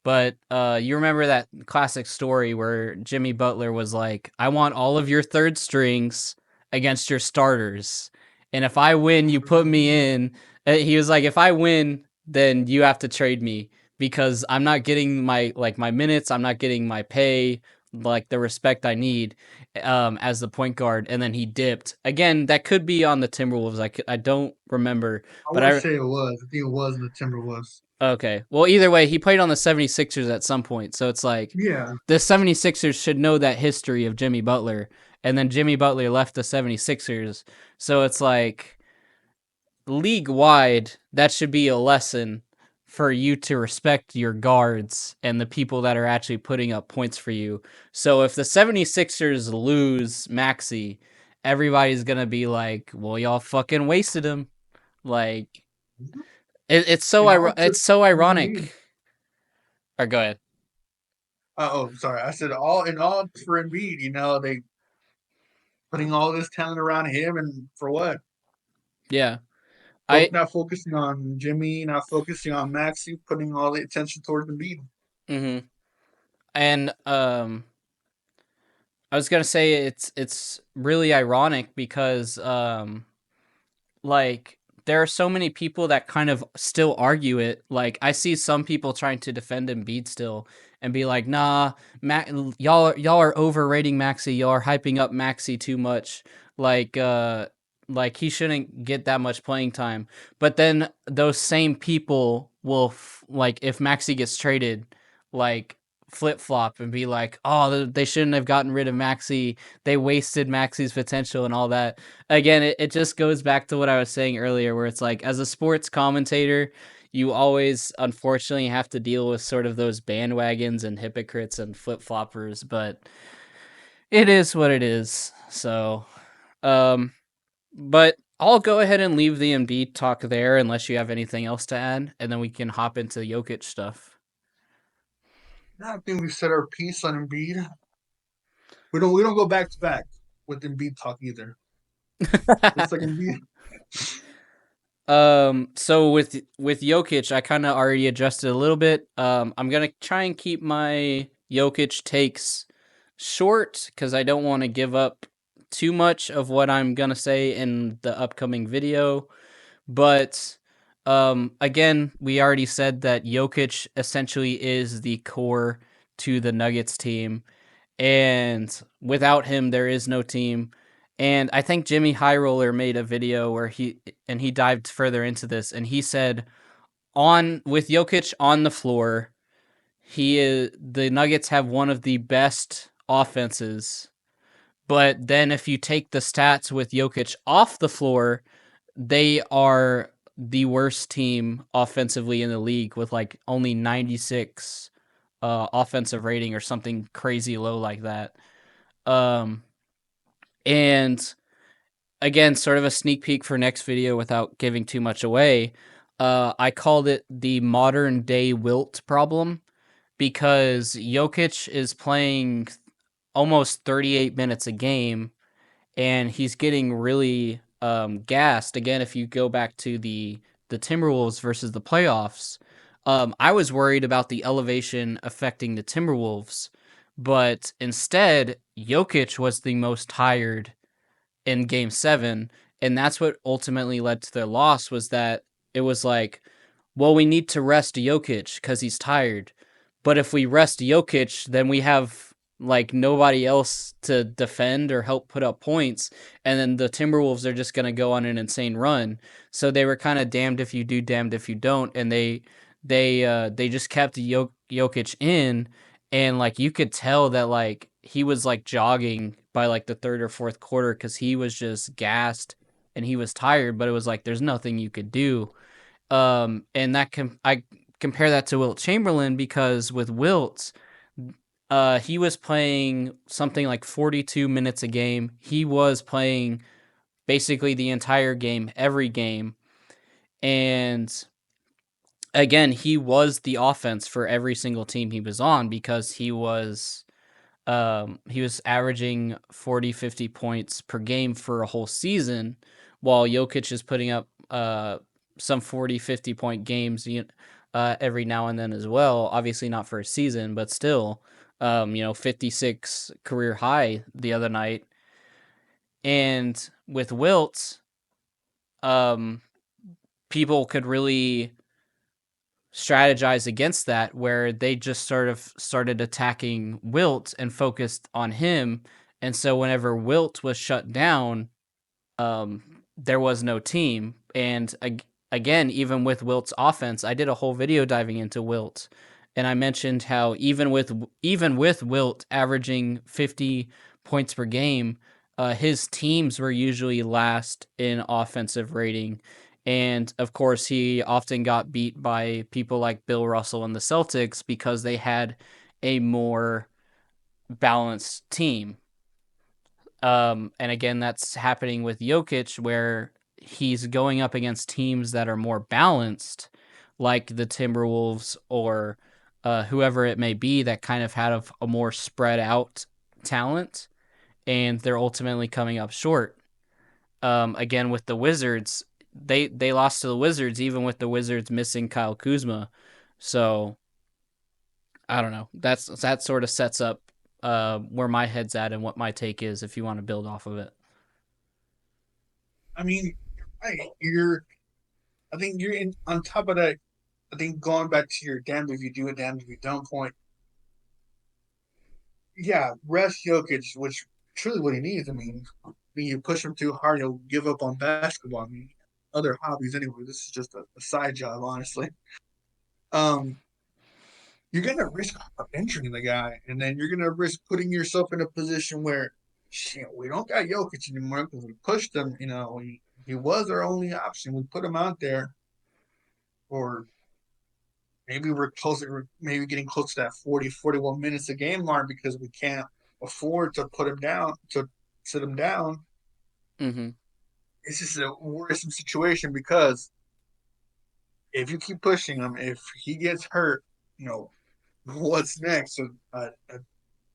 But you remember that classic story where Jimmy Butler was like, "I want all of your third strings against your starters. And if I win, you put me in." He was like, "If I win, then you have to trade me, because I'm not getting my minutes, I'm not getting my pay, like the respect I need as the point guard." And then he dipped. Again, that could be on the Timberwolves. I don't remember, I but want to say it was. I think it was in the Timberwolves. okay. Well, either way, he played on the 76ers at some point. So it's like Yeah. the 76ers should know that history of Jimmy Butler. And then Jimmy Butler left the 76ers. So it's like league wide, that should be a lesson for you to respect your guards and the people that are actually putting up points for you. So if the 76ers lose Maxey, everybody's going to be like, "Well, y'all fucking wasted him." Like And all to it's so Embiid. ironic. Or go ahead. Oh, sorry. I said all in all for Embiid. They putting all this talent around him, and for what? Yeah. I Not focusing on Jimmy, not focusing on Maxey, putting all the attention towards Embiid. mhm. And I was going to say it's really ironic because like there are so many people that kind of still argue it. Like I see some people trying to defend Embiid still and be like, "Nah, y'all are overrating Maxey. Y'all are hyping up Maxey too much. Like like he shouldn't get that much playing time." But then those same people will like if Maxey gets traded, like flip flop and be like, "Oh, they shouldn't have gotten rid of Maxey. They wasted Maxey's potential and all that." Again, it just goes back to what I was saying earlier, where it's like, as a sports commentator, you always unfortunately have to deal with sort of those bandwagons and hypocrites and flip floppers, but it is what it is. So, um, but I'll go ahead and leave the Embiid talk there unless you have anything else to add, and then we can hop into the Jokic stuff. I think we said our piece on Embiid. We don't go back to back with Embiid talk either. Looks like Embiid. So with Jokic, I kind of already adjusted a little bit. I'm gonna try and keep my Jokic takes short because I don't want to give up too much of what I'm gonna say in the upcoming video. But again, we already said that Jokic essentially is the core to the Nuggets team, and without him there is no team. And I think Jimmy High Roller made a video where he dived further into this, and he said on with Jokic on the floor, the Nuggets have one of the best offenses. But then if you take the stats with Jokic off the floor, they are the worst team offensively in the league with like only 96 offensive rating or something crazy low like that. Um, and again, sort of a sneak peek for next video without giving too much away. I called it the modern day wilt problem because Jokic is playing almost 38 minutes a game and he's getting really gassed. Again, if you go back to the Timberwolves versus the playoffs, I was worried about the elevation affecting the Timberwolves, but instead, Jokic was the most tired in Game 7, And that's what ultimately led to their loss, was that it was like, well, we need to rest Jokic because he's tired. But if we rest Jokic, then we have like nobody else to defend or help put up points. And then the Timberwolves are just going to go on an insane run. So they were kind of damned if you do, damned if you don't. And they just kept Jokic in. And like you could tell that like he was like jogging by like the third or fourth quarter because he was just gassed and he was tired, but it was like there's nothing you could do. And I compare that to Wilt Chamberlain because with Wilt, he was playing something like 42 minutes a game. He was playing basically the entire game, every game, and again, he was the offense for every single team he was on because he was averaging 40, 50 points per game for a whole season, while Jokic is putting up some 40, 50 point games every now and then as well. Obviously not for a season, but still, 56 career high the other night. And with Wilt, um, people could really strategize against that, where they just sort of started attacking Wilt and focused on him. And so whenever Wilt was shut down, there was no team. And again, even with Wilt's offense, I did a whole video diving into Wilt, and I mentioned how even with Wilt averaging 50 points per game, his teams were usually last in offensive rating. And of course, he often got beat by people like Bill Russell and the Celtics because they had a more balanced team. And again, that's happening with Jokic, where he's going up against teams that are more balanced, like the Timberwolves or whoever it may be, that kind of have a more spread out talent, and they're ultimately coming up short. Again, with the Wizards, they lost to the Wizards, even with the Wizards missing Kyle Kuzma. So I don't know. That sort of sets up where my head's at and what my take is, if you want to build off of it. I mean, you're. I think you're in. On top of that, I think going back to your damned if you do and damned if you don't point. Yeah, rest Jokic, which truly what he needs. I mean, you push him too hard, he'll give up on basketball. I mean, other hobbies anyway. This is just a side job, honestly. Um, you're gonna risk injuring the guy, and then you're gonna risk putting yourself in a position where, shit, we don't got Jokic anymore because we pushed him. He was our only option. We put him out there, or maybe we're closer, maybe getting close to that 40, 41 minutes a game mark because we can't afford to put him down, to sit him down. Mm-hmm. It's just a worrisome situation because if you keep pushing him, if he gets hurt, what's next? A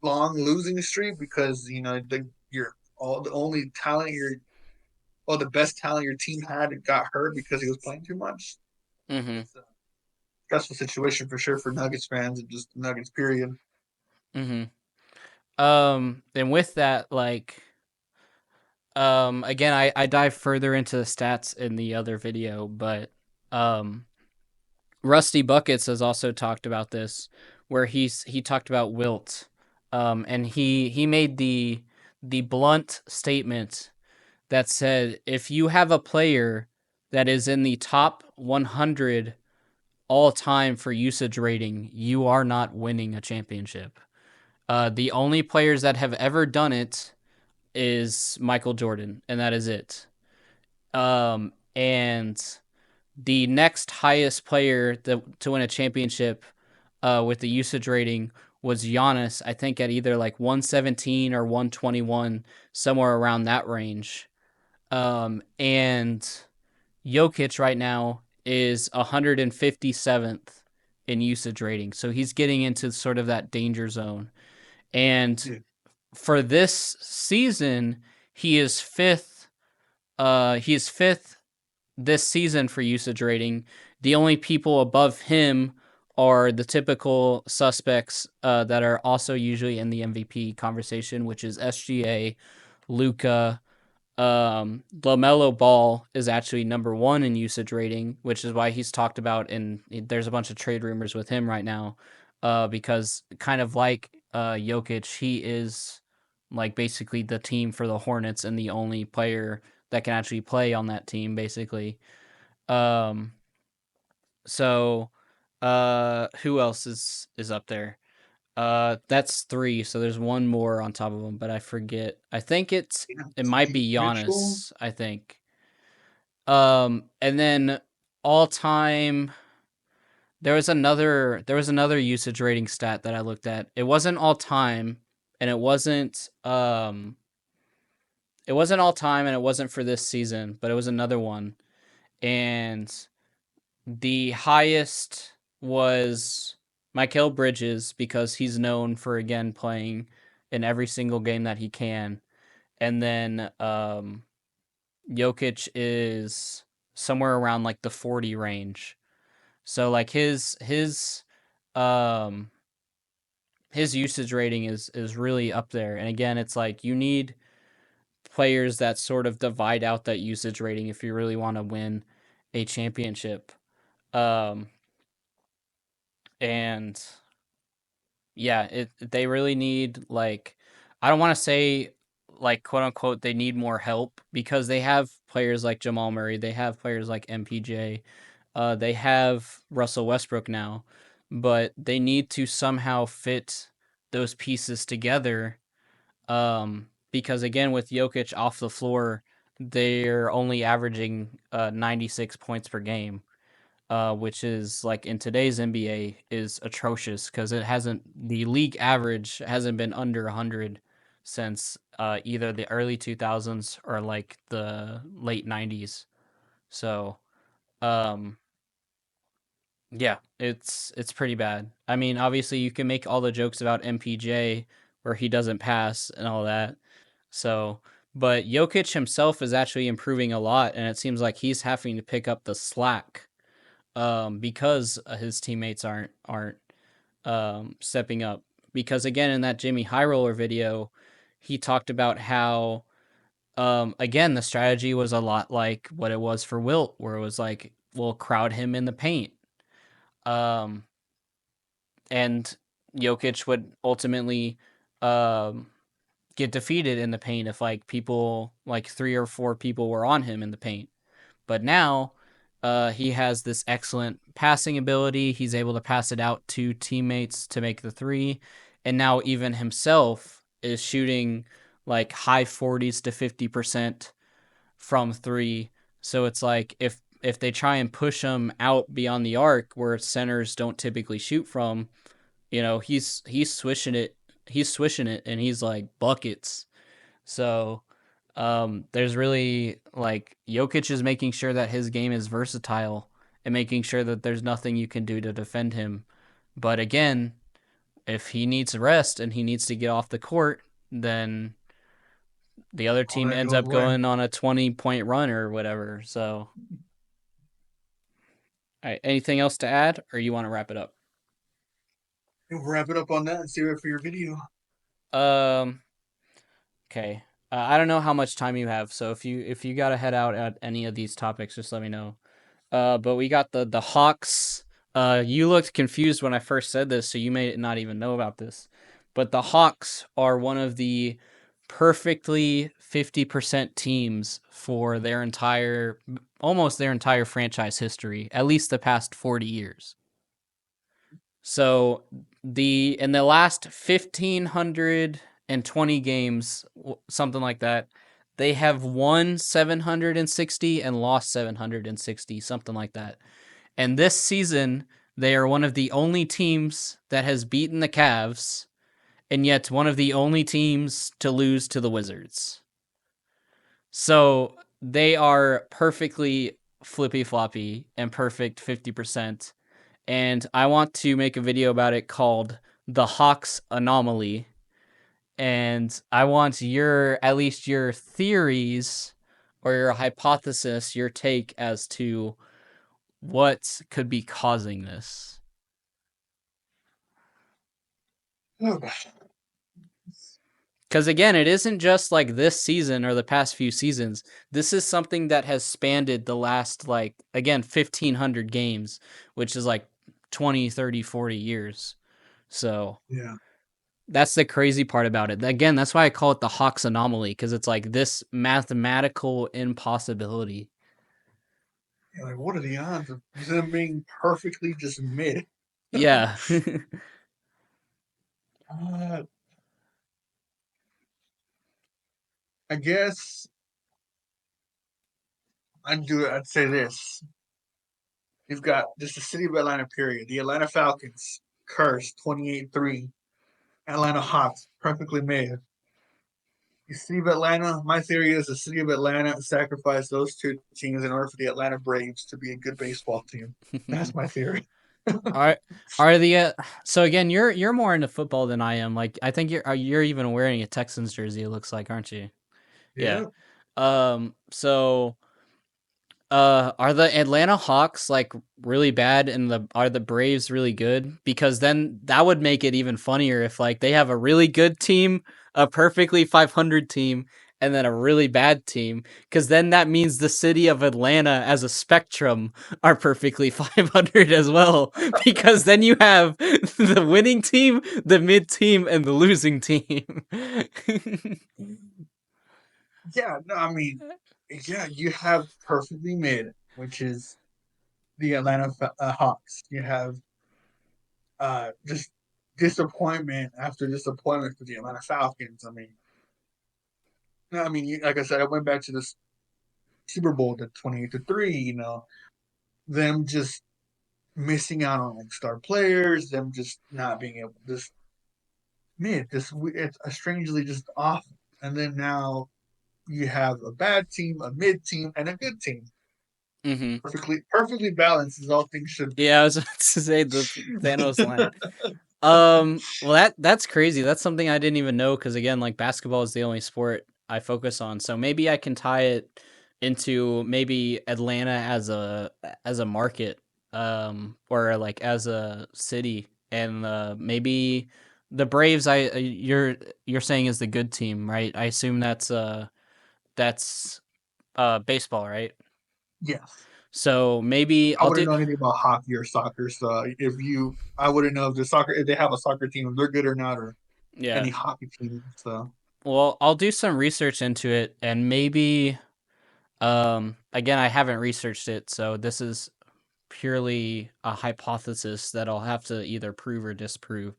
long losing streak because you're all the only talent your all the best talent your team had got hurt because he was playing too much. Mm-hmm. It's a stressful situation for sure for Nuggets fans and just Nuggets period. Mm-hmm. And with that, like, again, I dive further into the stats in the other video, but um, Rusty Buckets has also talked about this, where he talked about Wilt, and he made the blunt statement that said, if you have a player that is in the top 100 all time for usage rating, you are not winning a championship. The only players that have ever done it is Michael Jordan, and that is it. And the next highest player to win a championship with the usage rating was Giannis, I think at either like 117 or 121, somewhere around that range. And Jokic right now is 157th in usage rating. So he's getting into sort of that danger zone. And Yeah. for this season, he is fifth. He is fifth this season for usage rating. The only people above him are the typical suspects that are also usually in the MVP conversation, which is SGA, Luca, LaMelo Ball is actually number one in usage rating, which is why he's talked about. And there's a bunch of trade rumors with him right now, because kind of like Jokic, he is like basically the team for the Hornets and the only player that can actually play on that team, basically. Um, so, who else is up there? That's three. So there's one more on top of them, but I forget. I think Yeah, it might Steve be Mitchell. Giannis. I think. And then all time, there was another usage rating stat that I looked at. It wasn't all time, and it wasn't all time, and it wasn't for this season, but it was another one, and the highest was Mikal Bridges because he's known for again playing in every single game that he can, and then Jokic is somewhere around like the 40 range. So like um his usage rating is really up there. And again, it's like you need players that sort of divide out that usage rating if you really want to win a championship. Um and yeah, they really need like I don't want to say like quote unquote they need more help because they have players like Jamal Murray, they have players like MPJ, they have Russell Westbrook now, but they need to somehow fit those pieces together. Because again, with Jokic off the floor, they're only averaging 96 points per game, which is like in today's NBA is atrocious because the league average hasn't been under 100 since either the early 2000s or like the late 90s. So, um, yeah, it's pretty bad. I mean, obviously you can make all the jokes about MPJ where he doesn't pass and all that. So, but Jokic himself is actually improving a lot, and it seems like he's having to pick up the slack because his teammates aren't stepping up. Because again, in that Jimmy High Roller video, he talked about how again the strategy was a lot like what it was for Wilt, where it was like we'll crowd him in the paint, um, and Jokic would ultimately um, get defeated in the paint if like people like three or four people were on him in the paint. But now he has this excellent passing ability. He's able to pass it out to teammates to make the three. And now even himself is shooting like high 40s to 50% from three. So it's like if they try and push him out beyond the arc where centers don't typically shoot from, he's swishing it. He's swishing it and he's like buckets. So there's really like Jokic is making sure that his game is versatile and making sure that there's nothing you can do to defend him. But again, if he needs rest and he needs to get off the court, then the other All team that ends goes up away. going on a 20-point run or whatever. So, all right, anything else to add, or you want to wrap it up? We'll wrap it up on that and save it for your video. Um, okay. I don't know how much time you have, so if you gotta head out at any of these topics, just let me know. But we got the Hawks. You looked confused when I first said this, so you may not even know about this. But the Hawks are one of the perfectly 50% teams for almost their entire franchise history, at least the past 40 years. So in the last 1,520 games, something like that, they have won 760 and lost 760, something like that. And this season, they are one of the only teams that has beaten the Cavs, and yet one of the only teams to lose to the Wizards. So they are perfectly flippy floppy and perfect 50%. And I want to make a video about it called The Hawks Anomaly. And I want at least your theories or your hypothesis, your take as to what could be causing this. Because again, it isn't just like this season or the past few seasons. This is something that has spanned the last, like, again, 1,500 games, which is like 20, 30, 40 years. So Yeah. that's the crazy part about it. Again, that's why I call it the Hawks anomaly, because it's like this mathematical impossibility. You're like, what are the odds of them being perfectly just mid? Yeah. uh, I guess I'd say this. You've got just the city of Atlanta period. The Atlanta Falcons, cursed 28-3. Atlanta Hawks, perfectly made. The city of Atlanta, my theory is the city of Atlanta sacrificed those two teams in order for the Atlanta Braves to be a good baseball team. That's my theory. are are the so again, you're more into football than I am. Like I think you're even wearing a Texans jersey, it looks like, aren't you? Yeah. Yeah. So are the Atlanta Hawks like really bad and are the Braves really good? Because then that would make it even funnier if like they have a really good team, a perfectly 500 team, and then a really bad team. Because then that means the city of Atlanta as a spectrum are perfectly 500 as well. Because then you have the winning team, the mid team, and the losing team. Yeah, no, I mean, yeah, you have perfectly mid, which is the Atlanta Hawks. You have just disappointment after disappointment for the Atlanta Falcons. I mean, no, I mean, like I said, I went back to this Super Bowl, the 28-3. Them just missing out on like star players, them just not being able this mid, this it's a strangely just off. And then now you have a bad team, a mid team, and a good team. hmm Perfectly balanced as all things should be. Yeah, I was about to say the Thanos line. Well, that's crazy. That's something I didn't even know because again, like basketball is the only sport I focus on. So maybe I can tie it into maybe Atlanta as a market, or like as a city, and maybe the Braves. You're saying is the good team, right? I assume that's baseball, right? Yes. So maybe I I'll wouldn't do. know anything about hockey or soccer, so I wouldn't know if they have a soccer team, if they're good or not, or Yeah. any hockey team. So Well, I'll do some research into it and maybe again I haven't researched it, so this is purely a hypothesis that I'll have to either prove or disprove.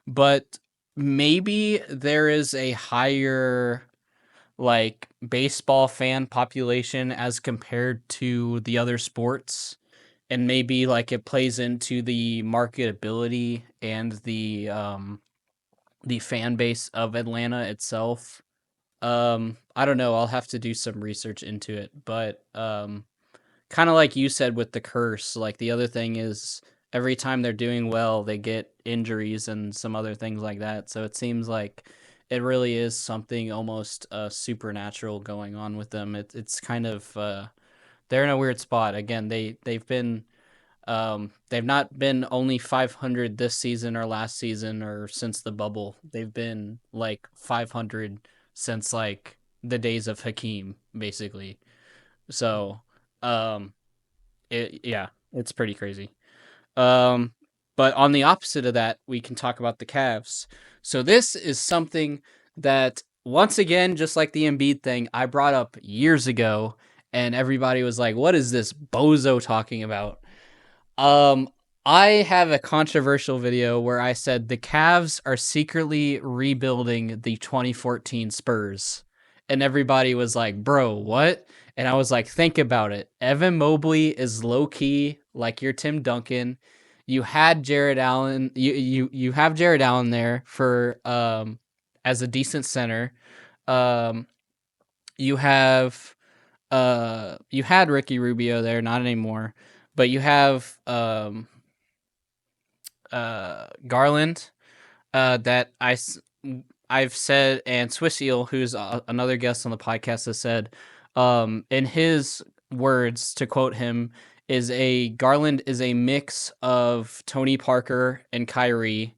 But maybe there is a higher like baseball fan population as compared to the other sports, and maybe like it plays into the marketability and the fan base of Atlanta itself. I don't know. I'll have to do some research into it, but kind of like you said with the curse, like the other thing is every time they're doing well, they get injuries and some other things like that. So it seems like it really is something almost supernatural going on with them. It's kind of they're in a weird spot. Again, they've not been only 500 this season or last season or since the bubble. They've been like 500 since like the days of Hakeem, basically. So, um, yeah, it's pretty crazy. Um, but on the opposite of that, we can talk about the Cavs. So this is something that once again, just like the Embiid thing, I brought up years ago, and everybody was like, "What is this bozo talking about?" Um, I have a controversial video where I said the Cavs are secretly rebuilding the 2014 Spurs. And everybody was like, "Bro, what?" And I was like, "Think about it. Evan Mobley is low key like your Tim Duncan. You had Jared Allen. You have Jared Allen there for as a decent center. Um, you have you had Ricky Rubio there, not anymore, but you have Garland, that I've said, and Swiss Eel, who's another guest on the podcast, has said, in his words, to quote him, is a Garland is a mix of Tony Parker and Kyrie.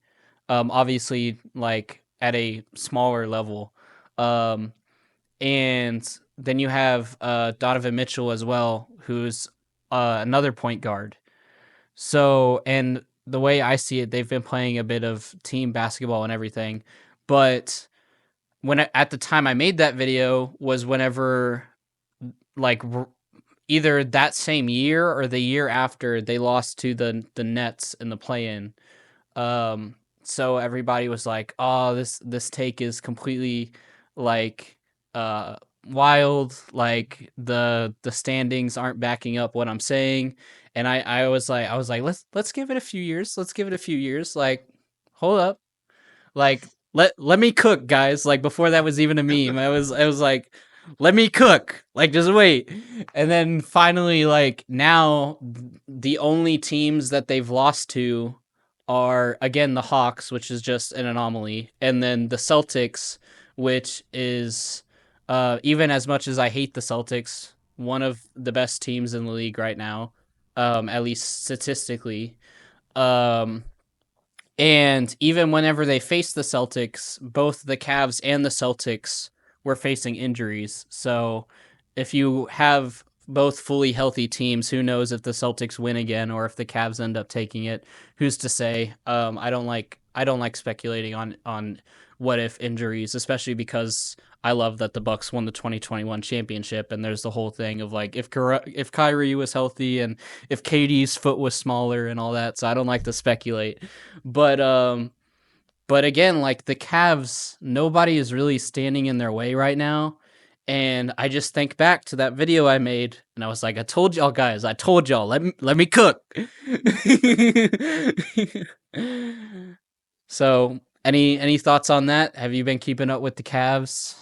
Obviously, like at a smaller level. Um, and then you have Donovan Mitchell as well, who's another point guard. So, and the way I see it, they've been playing a bit of team basketball and everything. But at the time I made that video was whenever like either that same year or the year after they lost to the Nets in the play-in. Um, so everybody was like, "Oh, this take is completely like uh wild. Like the standings aren't backing up what I'm saying." And I was like, let's give it a few years. Let's give it a few years. Like, hold up. Like let me cook, guys. Like before that was even a meme. I was like, let me cook. Like just wait. And then finally, like now the only teams that they've lost to are again the Hawks, which is just an anomaly, and then the Celtics, which is even as much as I hate the Celtics, one of the best teams in the league right now, at least statistically. Um, and even whenever they faced the Celtics, both the Cavs and the Celtics were facing injuries. So if you have both fully healthy teams, who knows if the Celtics win again or if the Cavs end up taking it? Who's to say? I don't like speculating on what if injuries, especially because I love that the Bucks won the 2021 championship, and there's the whole thing of like if Kyrie was healthy and if KD's foot was smaller and all that. So I don't like to speculate. But but again, like the Cavs, nobody is really standing in their way right now. And I just think back to that video I made, and I was like, I told y'all guys, I told y'all, let me cook. So, any thoughts on that? Have you been keeping up with the Cavs?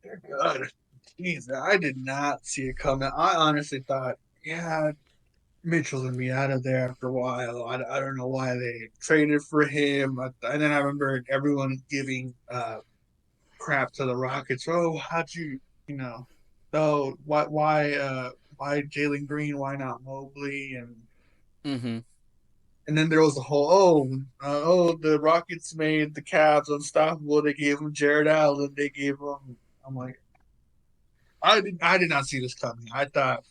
They're good. Jeez, I did not see it coming. I honestly thought, yeah, Mitchell's gonna be out of there after a while. I don't know why they traded for him. And then I remember everyone giving crap to the Rockets. Oh, how'd you know? Oh, why Jalen Green? Why not Mobley? Mm-hmm. And then there was the whole the Rockets made the Cavs unstoppable. They gave him Jared Allen. They gave him. I'm like, I did not see this coming. I thought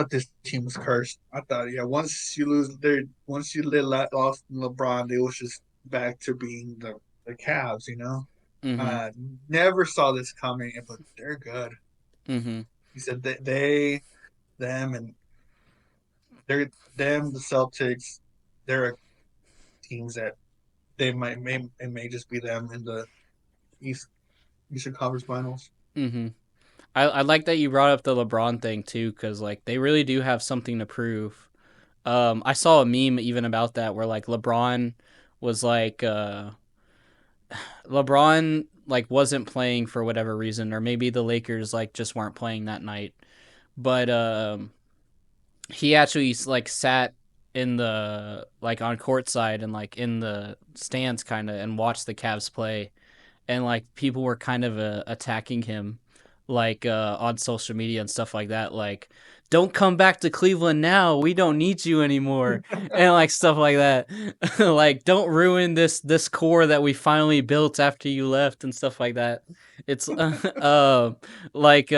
this team was cursed. I thought, yeah, once you lost LeBron, they was just back to being the Cavs. Mm-hmm. Never saw this coming, but they're good. Mm-hmm. He said them, and they're them, the Celtics. They're teams that it may just be them in the East Eastern Conference Finals. Mm-hmm. I like that you brought up the LeBron thing too, because like they really do have something to prove. I saw a meme even about that where like was like LeBron like wasn't playing for whatever reason, or maybe the Lakers like just weren't playing that night. But he actually like sat in the like on court side and like in the stands kind of and watched the Cavs play, and like people were kind of attacking him like on social media and stuff like that, like don't come back to Cleveland now, we don't need you anymore, and like stuff like that. Like don't ruin this core that we finally built after you left and stuff like that. It's like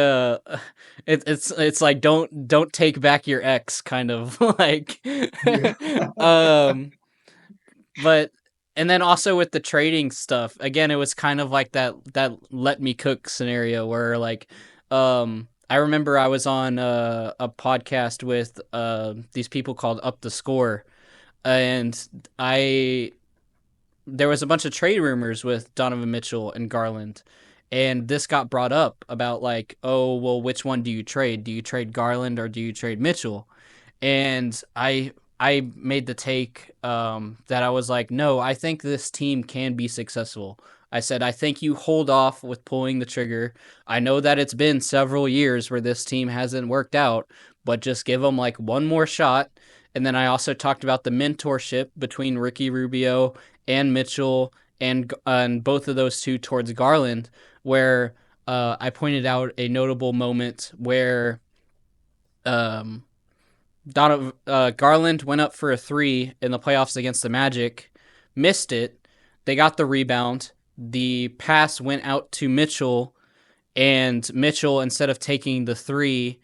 it's like don't take back your ex kind of like Yeah. um but and then also with the trading stuff, again, it was kind of like that let me cook scenario where like I remember I was on a podcast with these people called Up the Score, and I there was a bunch of trade rumors with Donovan Mitchell and Garland. And this got brought up about like, oh, well, which one do you trade? Do you trade Garland or do you trade Mitchell? And I made the take that I was like, no, I think this team can be successful. I said I think you hold off with pulling the trigger. I know that it's been several years where this team hasn't worked out, but just give them like one more shot. And then I also talked about the mentorship between Ricky Rubio and Mitchell and both of those two towards Garland, where I pointed out a notable moment where um, Garland went up for a three in the playoffs against the Magic, missed it. They got the rebound. The pass went out to Mitchell, and Mitchell, instead of taking the three,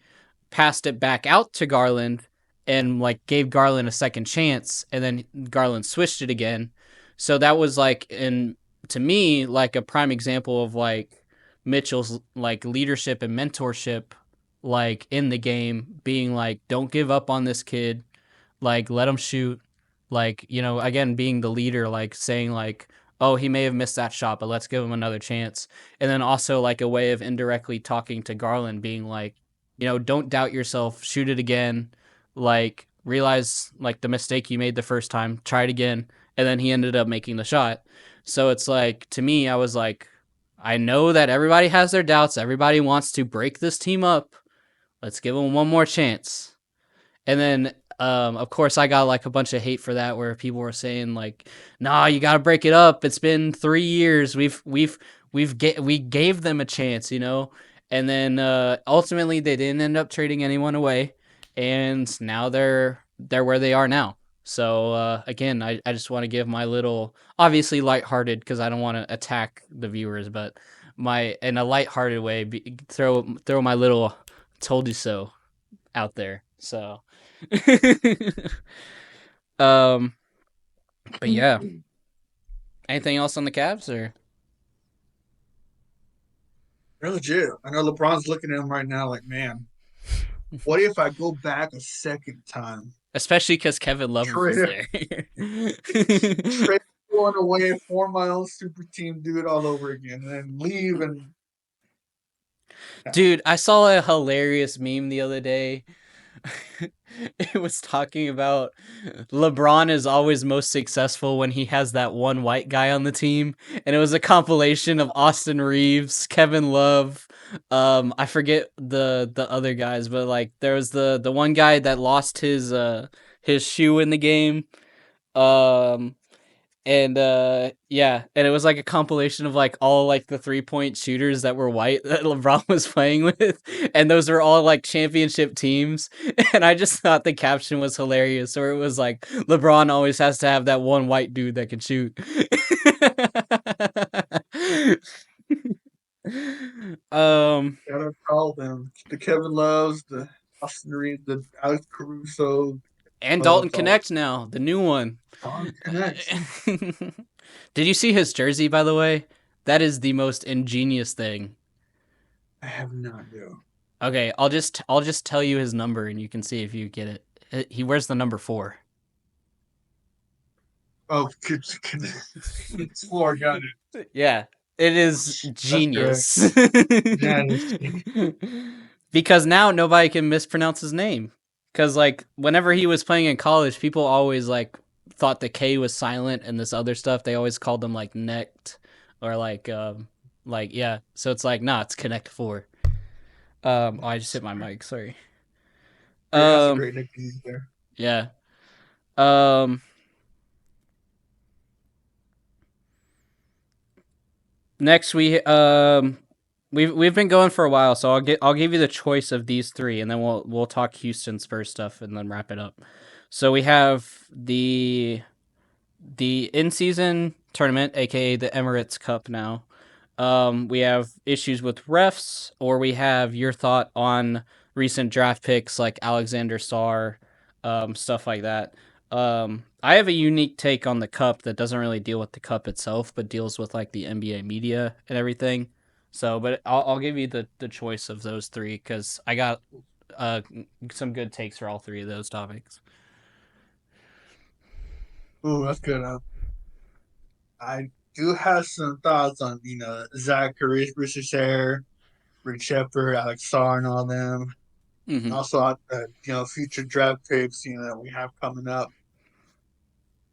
passed it back out to Garland and like gave Garland a second chance, and then Garland switched it again. So that was like, in to me, like a prime example of like Mitchell's like leadership and mentorship, like in the game, being like, don't give up on this kid, like let him shoot, like, again, being the leader, like saying like, oh, he may have missed that shot, but let's give him another chance. And then also like a way of indirectly talking to Garland, being like, don't doubt yourself, shoot it again, like realize like the mistake you made the first time, try it again. And then he ended up making the shot. So it's like, to me, I was like, I know that everybody has their doubts, everybody wants to break this team up, let's give them one more chance. And then, of course, I got like a bunch of hate for that, where people were saying like, "Nah, you got to break it up. It's been 3 years. We gave them a chance, you know." And then ultimately, they didn't end up trading anyone away, and now they're where they are now. So again, I just want to give my little, obviously lighthearted, because I don't want to attack the viewers, but my, in a lighthearted way, throw my little "told you so" out there. So um, but yeah. Anything else on the Cavs, or They're legit. I know LeBron's looking at him right now like, man, what if I go back a second time? especially because Kevin Love was Trade there? trade going away, form my own super team, do it all over again, and then leave and yeah. Dude, I saw a hilarious meme the other day. It was talking about LeBron is always most successful when he has that one white guy on the team, and it was a compilation of Austin Reeves, Kevin Love, I forget the other guys, but like there was the one guy that lost his shoe in the game. Um and yeah, and it was like a compilation of like all like the 3-point shooters that were white that LeBron was playing with, and those were all like championship teams. And I just thought the caption was hilarious, or it was like, LeBron always has to have that one white dude that can shoot. um Gotta call them the Kevin Loves, the Austin Reeves, the Alex Caruso. and Oh, Dalton it's all Connect now, the new one. Tom Connects. Did you see his jersey, by the way? That is the most ingenious thing. I have no idea. Okay, I'll just tell you his number, and you can see if you get it. He wears the number 4. Oh, Floor got it. Yeah, it is That's correct. genius. That is Because now nobody can mispronounce his name. Because like whenever he was playing in college, people always like thought the K was silent, and this other stuff they always called him like Necked, or like yeah. So it's like, nah, it's Connect 4. Oh, I just hit my mic. Sorry. that's a Um, great nickname there. yeah. Um, Next we've been going for a while, so I'll give you the choice of these three, and then we'll talk Houston Spurs stuff and then wrap it up. So we have the in season tournament, aka the Emirates Cup now. We have issues with refs, or we have your thought on recent draft picks like Alexander Sarr, stuff like that. I have a unique take on the cup that doesn't really deal with the cup itself, but deals with like the NBA media and everything. So, but I'll give you the choice of those three, because I got uh, some good takes for all three of those topics. Ooh, that's good. I do have some thoughts on Zach Richardson, Rick Shepard, Alex Sarr, and all them. Mm-hmm. Also, future draft picks that we have coming up.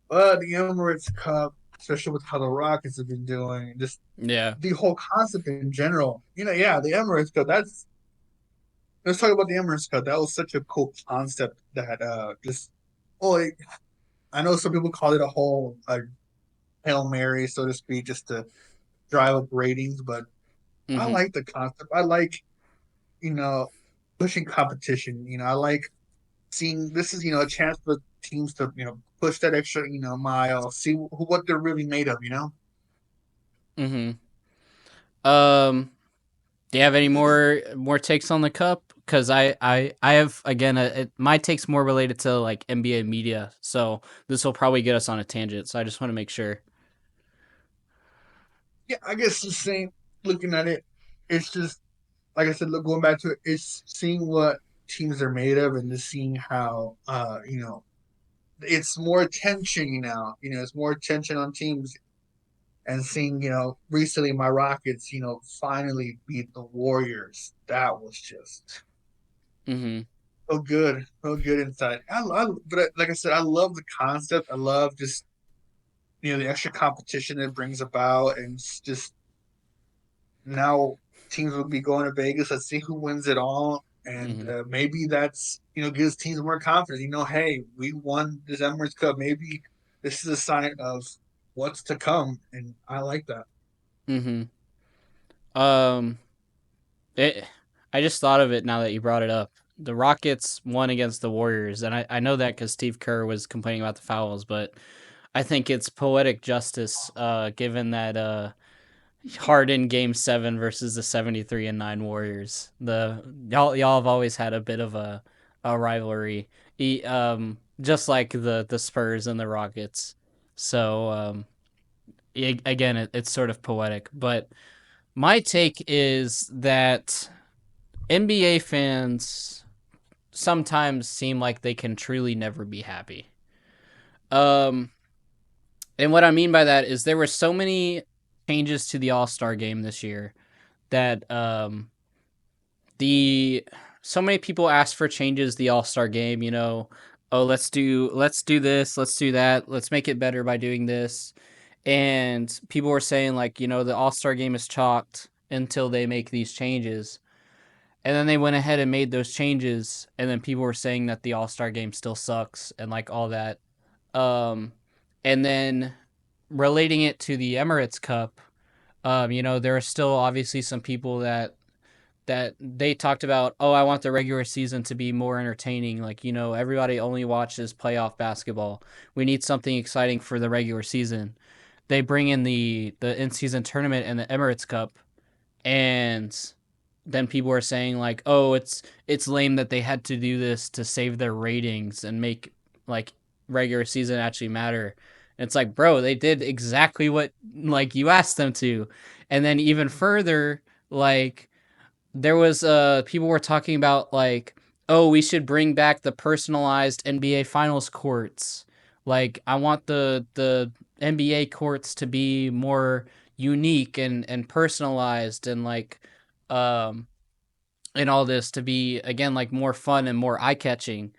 But the Emirates Cup, especially with how the Rockets have been doing, just Yeah. the whole concept in general. Yeah, the Emirates Cup. Let's talk about the Emirates Cup. That was such a cool concept that just well, I know some people call it a whole Hail Mary, so to speak, just to drive up ratings, but I Mm-hmm. like the concept. I like, you know, pushing competition. I like seeing this is a chance for teams to push that extra mile, see what they're really made of. Mm-hmm. Um, do you have any more takes on the cup? Because I have again my takes more related to like NBA media, so this will probably get us on a tangent. So I just want to make sure. Yeah, I guess the same. Looking at it, it's just like I said. Look, going back to it, it's seeing what teams are made of, and just seeing how it's more attention now. It's more attention on teams, and seeing recently my Rockets finally beat the Warriors. That was just Mm-hmm. so good inside. But like I said, I love the concept. I love just the extra competition it brings about, and it's just now teams will be going to Vegas. Let's see who wins it all, and Mm-hmm. maybe that's gives teams more confidence. Hey, we won this Emirates Cup. Maybe this is a sign of what's to come, and I like that. Mm-hmm. Um, it, I just thought of it now that you brought it up. The Rockets won against the Warriors, and I know that because Steve Kerr was complaining about the fouls, but I think it's poetic justice, given that Harden Game 7 versus the 73-9 Warriors. The y'all have always had a bit of a rivalry, just like the Spurs and the Rockets. So again, it's sort of poetic, but my take is that NBA fans sometimes seem like they can truly never be happy. Um, and what I mean by that is there were so many changes to the All Star game this year that the so many people asked for changes the All Star game. Oh, let's do this, let's do that, let's make it better by doing this, and people were saying like the All Star game is chalked until they make these changes. And then they went ahead and made those changes, and then people were saying that the All Star game still sucks and like all that. Um, and then relating it to the Emirates Cup, there are still obviously some people that they talked about. Oh, I want the regular season to be more entertaining. Like everybody only watches playoff basketball. We need something exciting for the regular season. They bring in the in season tournament and the Emirates Cup, and then people are saying like, "Oh, it's lame that they had to do this to save their ratings and make like regular season actually matter." And it's like, bro, they did exactly what like you asked them to, and then even further, like there was people were talking about like, "Oh, we should bring back the personalized NBA Finals courts." Like, I want the NBA courts to be more unique and personalized and like um and all this to be again like more fun and more eye-catching.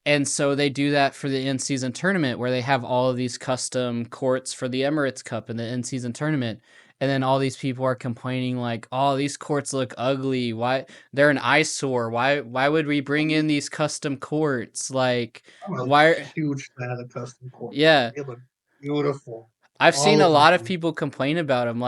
And so they do that for the in-season tournament where they have all of these custom courts for the Emirates Cup and the in-season tournament. And then all these people are complaining like, "Oh, these courts look ugly. Why they're an eyesore? Why would we bring in these custom courts? Like, I'm a why?" huge fan of the custom courts. Yeah, They look beautiful, I've seen all a of lot of them. people complain about them,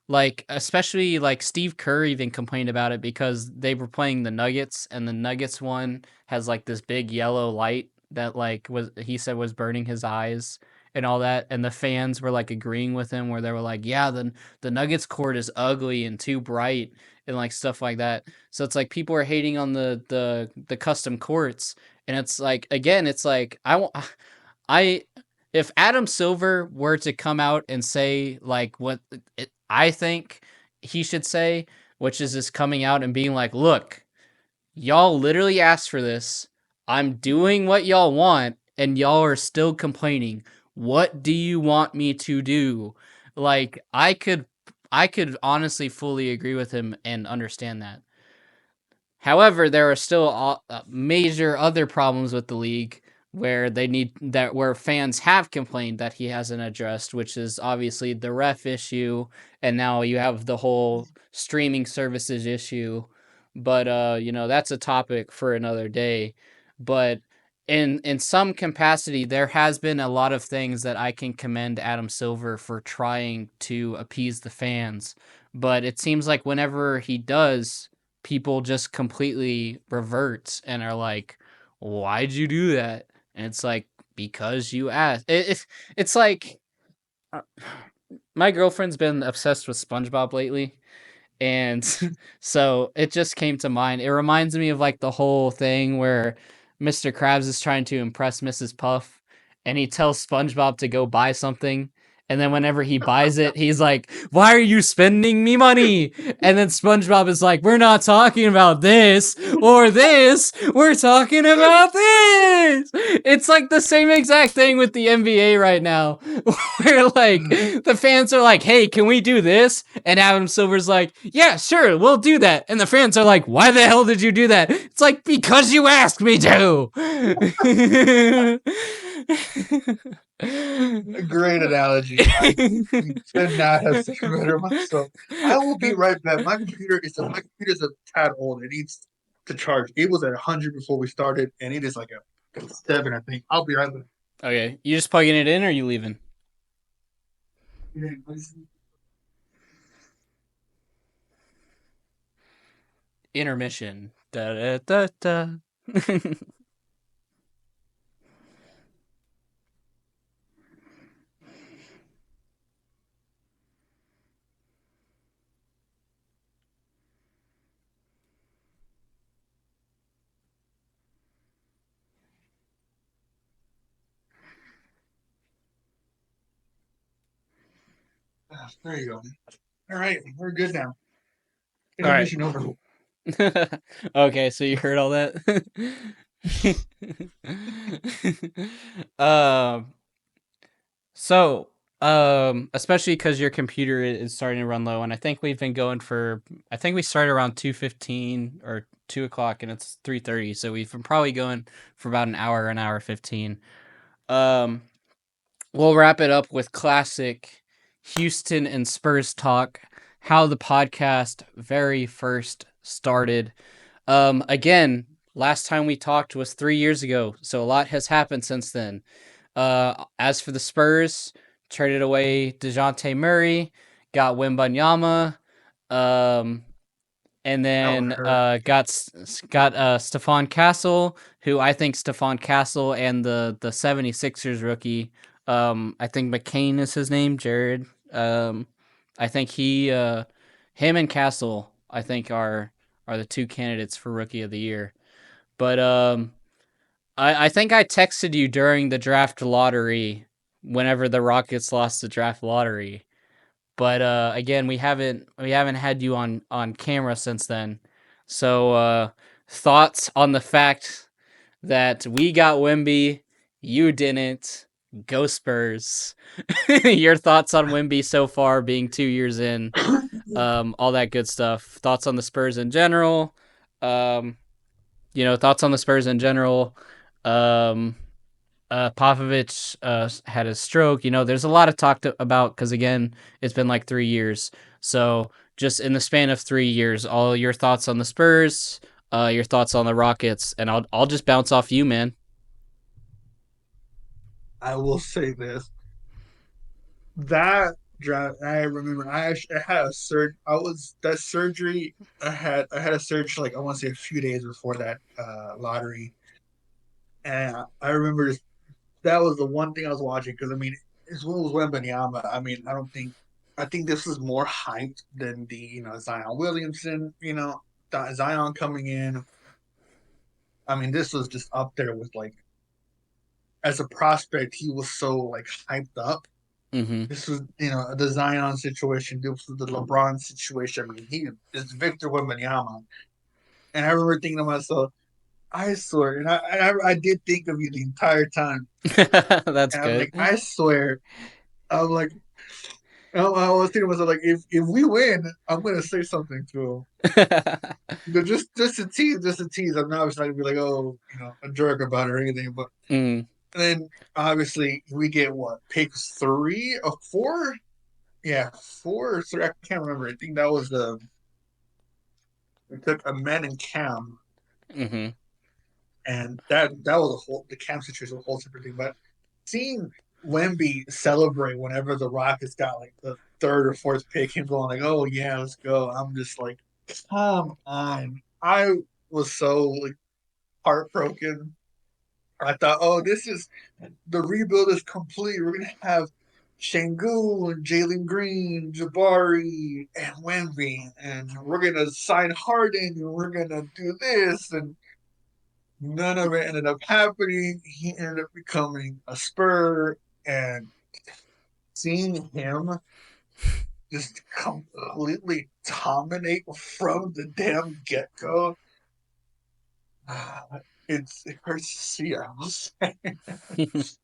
like especially like Steve Kerr even complained about it because they were playing the Nuggets and the Nuggets one has like this big yellow light that like was he said was burning his eyes and all that, and the fans were like agreeing with him where they were like, yeah, the Nuggets court is ugly and too bright and like stuff like that. So it's like people are hating on the custom courts, and it's like again it's like I want I if Adam Silver were to come out and say like what I think he should say, which is just coming out and being like, "Look, y'all literally asked for this. I'm doing what y'all want and y'all are still complaining. What do you want me to do?" Like I could honestly fully agree with him and understand that. However, there are still major other problems with the league where fans have complained that he hasn't addressed, which is obviously the ref issue, and now you have the whole streaming services issue. But that's a topic for another day. But in some capacity, there has been a lot of things that I can commend Adam Silver for trying to appease the fans. But it seems like whenever he does, people just completely revert and are like, why'd you do that? And it's like, because you asked. It's like, uh, my girlfriend's been obsessed with SpongeBob lately. And so it just came to mind. It reminds me of like the whole thing where Mr. Krabs is trying to impress Mrs. Puff and he tells SpongeBob to go buy something. And then whenever he buys it, he's like, "Why are you spending me money?" And then SpongeBob is like, "We're not talking about this or this. We're talking about this." It's like the same exact thing with the NBA right now, where like the fans are like, "Hey, can we do this?" And Adam Silver's like, "Yeah, sure, we'll do that." And the fans are like, "Why the hell did you do that?" It's like, because you asked me to. A great analogy. I could not have said it better myself. I will be right back. My computer's a tad old. It needs to charge. It was at 100 before we started, and it is like a 7, I think. I'll be right back. Okay, you just plugging it in or you leaving? Intermission. Da da da da. There you go. All right, we're good now. All right. Intermission over. Okay, so you heard all that. um. So, especially because your computer is starting to run low, and I think we've been going for. I think we started around 2:15 or 2 o'clock, and it's 3:30. So we've been probably going for about an hour 15. Um, we'll wrap it up with classic Houston and Spurs talk. How the podcast very first started. Again, last time we talked was 3 years ago, so a lot has happened since then. As for the Spurs, traded away DeJounte Murray, got Wembanyama, um, and That would then hurt. got Stephon Castle, who I think Stephon Castle and the 76ers rookie, I think McCain is his name, Jared. I think him and Castle, I think are the two candidates for rookie of the year. But I think I texted you during the draft lottery whenever the Rockets lost the draft lottery. But again, we haven't had you on camera since then. So thoughts on the fact that we got Wemby, you didn't. Go Spurs. Your thoughts on Wemby so far, being 2 years in, all that good stuff. Thoughts on the Spurs in general. Um, thoughts on the Spurs in general. Um, Popovich had a stroke. There's a lot of talk about because again, it's been like 3 years. So just in the span of 3 years, all your thoughts on the Spurs, your thoughts on the Rockets, and I'll just bounce off you, man. I will say this. That draft, I remember. I had a surgery. I was that surgery. I had a surgery like I want to say a few days before that lottery, and I remember that was the one thing I was watching because I mean, as well as Wembanyama. I mean, I think this was more hyped than the Zion Williamson. Zion coming in. I mean, this was just up there with like as a prospect, he was so like hyped up. Mm-hmm. This was, the Zion situation. This was the LeBron situation. I mean, he is Victor Wembanyama, and I remember thinking to myself, I swear, and I did think of you the entire time, That's and I'm good. like, I swear, I'm like, I was thinking to myself, like, if we win, I'm gonna say something to him. Just to tease, just to tease. I'm not obviously not gonna be like, oh, a jerk about it or anything, but Mm, and then obviously we get what pick 3 or 4? Yeah, 4 or 3. I can't remember. I think that was the we took a man in Cam, mm-hmm. and that was the Cam situation was a whole separate thing. But seeing Wemby celebrate whenever the Rockets got like the third or fourth pick, him going like, "Oh yeah, let's go." I'm just like, come on. I was so like heartbroken. I thought, oh, this is the rebuild is complete. We're gonna have Şengün, Jalen Green, Jabari, and Wemby, and we're gonna sign Harden, and we're gonna do this, and none of it ended up happening. He ended up becoming a Spur, and seeing him just completely dominate from the damn get go, it hurts to see. I was and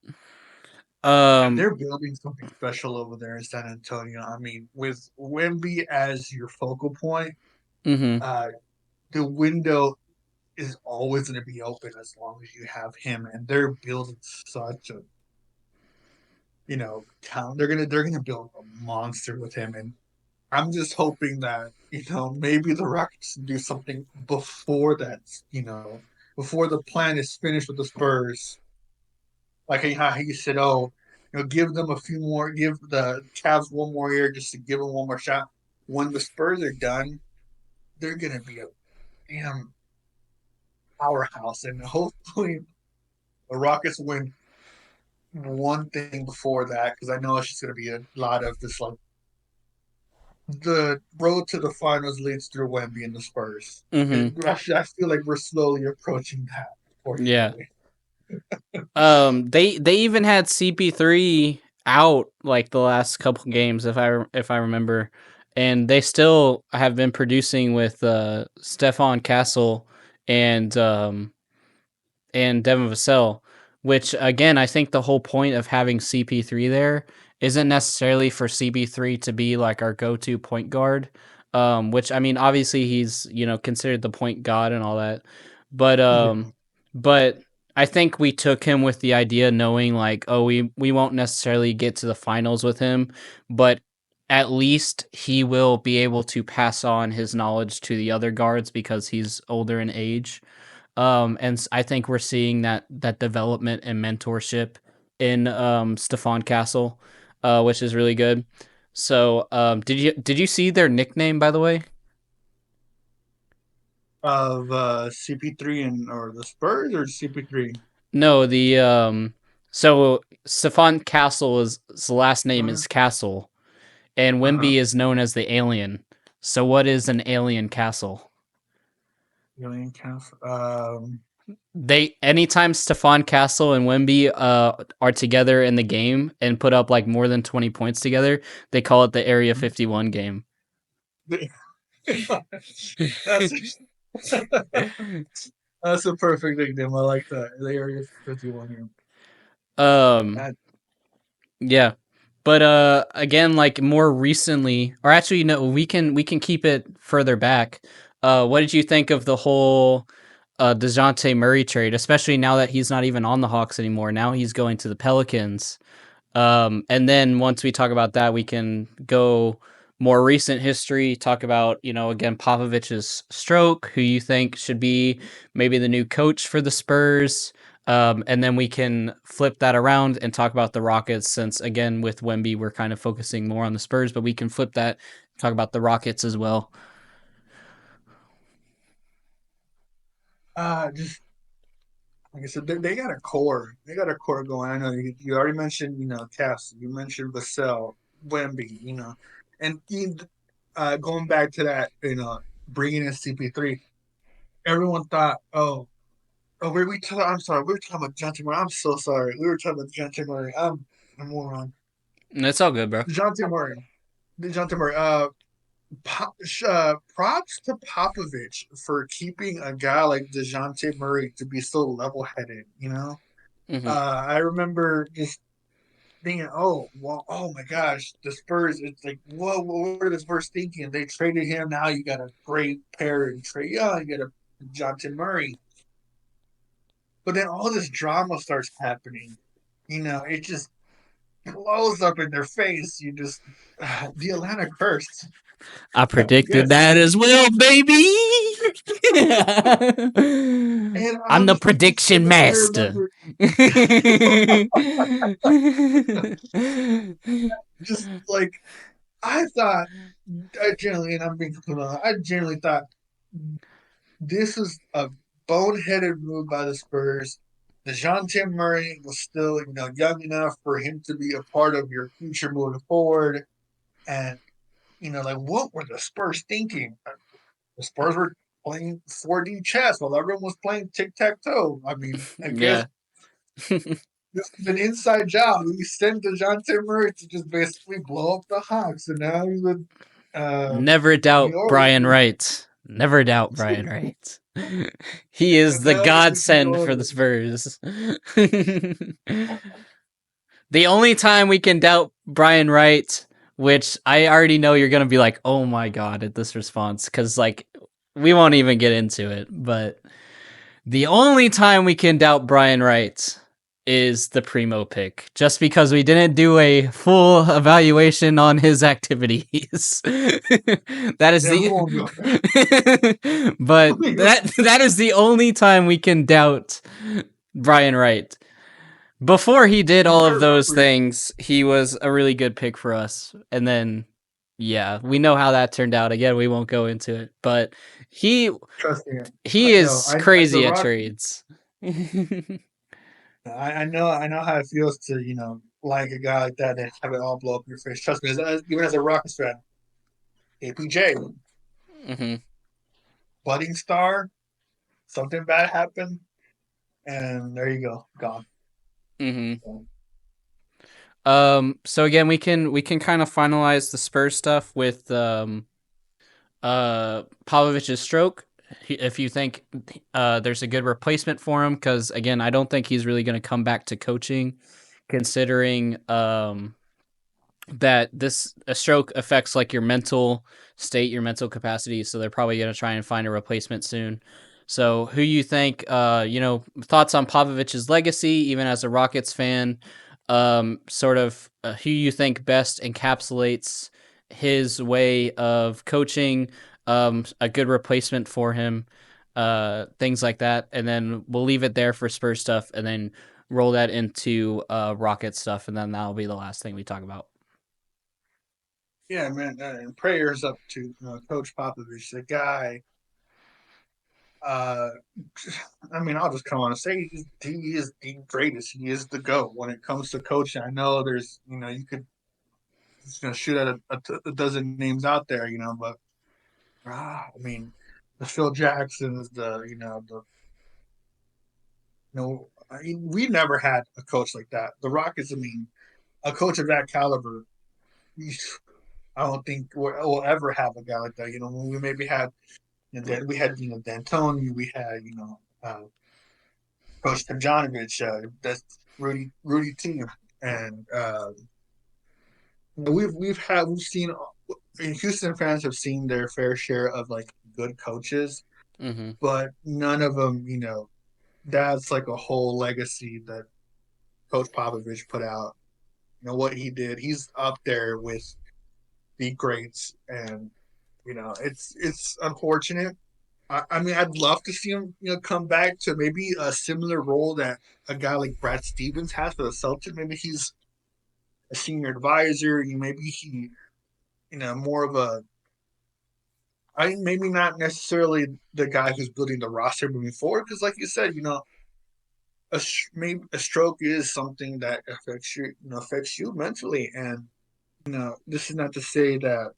um they're building something special over there in San Antonio. I mean, with Wemby as your focal point, mhm. uh, the window is always going to be open as long as you have him. And they're building such a town. They're gonna build a monster with him. And I'm just hoping that maybe the Rockets do something before that. Before the plan is finished with the Spurs, like how he said, "Oh, give them a few more, give the Cavs one more year just to give them one more shot." When the Spurs are done, they're gonna be a damn powerhouse, and hopefully the Rockets win one thing before that because I know it's just gonna be a lot of this like the road to the finals leads through Wemby and the Spurs. Mhm. I feel like we're slowly approaching that, Yeah. fortunately. They even had CP3 out like the last couple games if I remember, and they still have been producing with Stefan Castle and Devin Vassell, which again, I think the whole point of having CP3 there isn't necessarily for CP3 to be like our go-to point guard. Which I mean, obviously he's considered the point god and all that, but Yeah. but I think we took him with the idea knowing like, oh, we won't necessarily get to the finals with him, but at least he will be able to pass on his knowledge to the other guards because he's older in age. And I think we're seeing that development and mentorship in Stefan Castle, which is really good. So, did you see their nickname by the way? Of CP3 and or the Spurs or CP3. No, the so Stefan Castle is his last name is Castle, and Uh-huh. Wimby is known as the alien. So, what is an alien castle? Alien Castle. They anytime Stefan Castle and Wemby are together in the game and put up like more than 20 points together, they call it the Area 51 game. that's that's a perfect nickname. I like that. The Area 51 here. um That, yeah. But again, like more recently, or actually no, we can keep it further back. What did you think of the whole DeJounte Murray trade, especially now that he's not even on the Hawks anymore? Now he's going to the Pelicans. And then once we talk about that, we can go more recent history, talk about, again, Popovich's stroke, who you think should be maybe the new coach for the Spurs. And then we can flip that around and talk about the Rockets, since, again, with Wemby, we're kind of focusing more on the Spurs, but we can flip that, talk about the Rockets as well. just like I said, they got a core. They got a core going. I know you already mentioned, Cass. You mentioned Vassell, Wemby, and going back to that, bringing in CP3. Everyone thought, I'm sorry, we were talking about John Murray. I'm so sorry. We were talking about John Murray. I'm a moron. It's all good, bro. John Murray. John Murray. Props to Popovich for keeping a guy like DeJounte Murray to be so level-headed. Hmm. I remember just thinking, oh, well, oh my gosh, the Spurs. It's like, whoa, what are the Spurs thinking? They traded him. Now you got a great pair in Trey Young. You got a DeJounte Murray. But then all this drama starts happening. It just blows up in their face. You just the Atlanta curse. I predicted Yes. that as well, baby. And I'm I'm the just prediction I master. remember just like I thought I generally, and I'm being completely honest, I generally thought this was a boneheaded move by the Spurs DeJounte Murray was still, young enough for him to be a part of your future moving forward. And, like what were the Spurs thinking? The Spurs were playing 4D chess while everyone was playing tic tac toe. I mean, I guess Yeah. this is an inside job. We sent DeJounte Murray to just basically blow up the Hawks, and now he's with Never New doubt Brian Orleans. Wright. Never doubt Brian Wright. He is And the now he's with New godsend for the Orleans. Spurs. The only time we can doubt Brian Wright, which I already know you're gonna be like, "Oh my god," at this response, because like we won't even get into it. But the only time we can doubt Brian Wright is the primo pick, just because we didn't do a full evaluation on his activities. That is Yeah, we the won't go there. but that is the only time we can doubt Brian Wright. Before he did all of Reserve those free. things, he was a really good pick for us. And then yeah, we know how that turned out. Again, we won't go into it, but he Trust me, he I know. is The crazy at Rock. trades. I know how it feels to like a guy like that and have it all blow up in your face. Trust me, even as a Rockets fan, APJ, Hmm. budding star, something bad happened, and there you go, gone. Hmm. So, So again, we can kind of finalize the Spurs stuff with Popovich's stroke. If you think there's a good replacement for him, because again, I don't think he's really going to come back to coaching, considering that this a stroke affects like your mental state, your mental capacity. So they're probably going to try and find a replacement soon. So who you think? Thoughts on Popovich's legacy, even as a Rockets fan. Sort of who you think best encapsulates his way of coaching. A good replacement for him. Things like that, and then we'll leave it there for Spurs stuff, and then roll that into Rocket stuff, and then that'll be the last thing we talk about. yeah, man, and prayers up to Coach Popovich, the guy. Uh, I mean, I'll just come on and say he is the greatest. He is the GOAT when it comes to coaching. I know there's, you could shoot at a dozen names out there, but I mean, the Phil Jacksons, I mean, we never had a coach like that. The Rockets, I mean, a coach of that caliber, I don't think we'll ever have a guy like that. We maybe had, we had, D'Antoni, we had, Coach Tomjanovich, that's Rudy T, and we've seen, and Houston fans have seen their fair share of like good coaches, Mm-hmm. but none of them, that's like a whole legacy that Coach Popovich put out. What he did, he's up there with the greats, and it's unfortunate. I mean, I'd love to see him, come back to maybe a similar role that a guy like Brad Stevens has for the Celtics. Maybe he's a senior advisor. Maybe he, more of a. I mean, maybe not necessarily the guy who's building the roster moving forward, because like you said, maybe a stroke is something that affects you mentally, and this is not to say that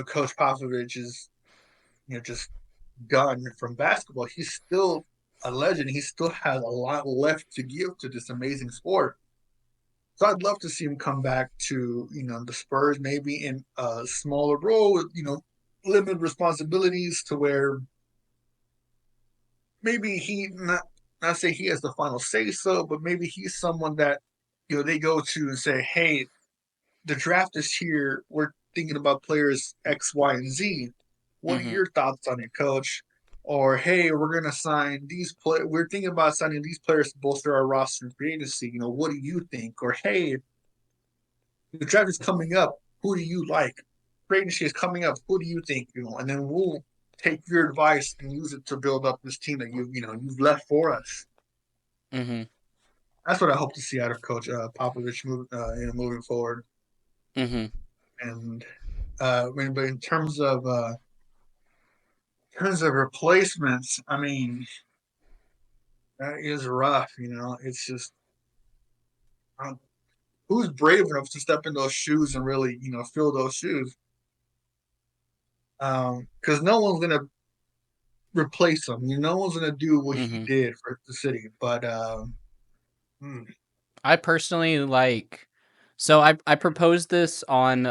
Coach Popovich is just done from basketball. He's still a legend. He still has a lot left to give to this amazing sport. So I'd love to see him come back to the Spurs, maybe in a smaller role with limited responsibilities, to where maybe he not say he has the final say so, but maybe he's someone that they go to and say, hey, the draft is here. We're thinking about players X, Y, and Z. What are Mm-hmm. your thoughts on it, coach? Or hey, we're gonna sign these play. We're thinking about signing these players to bolster our roster in free agency. What do you think? Or hey, the draft is coming up. Who do you like? Free agency is coming up. Who do you think? And then we'll take your advice and use it to build up this team that you've left for us. Mm-hmm. That's what I hope to see out of Coach Popovich moving forward. Mm-hmm. And I mean, but in terms of replacements, I mean, that is rough. It's just um, who's brave enough to step in those shoes and really fill those shoes. Because no one's gonna replace him. No one's gonna do what he Hmm. did for the city. But hmm, I personally like. So I proposed this on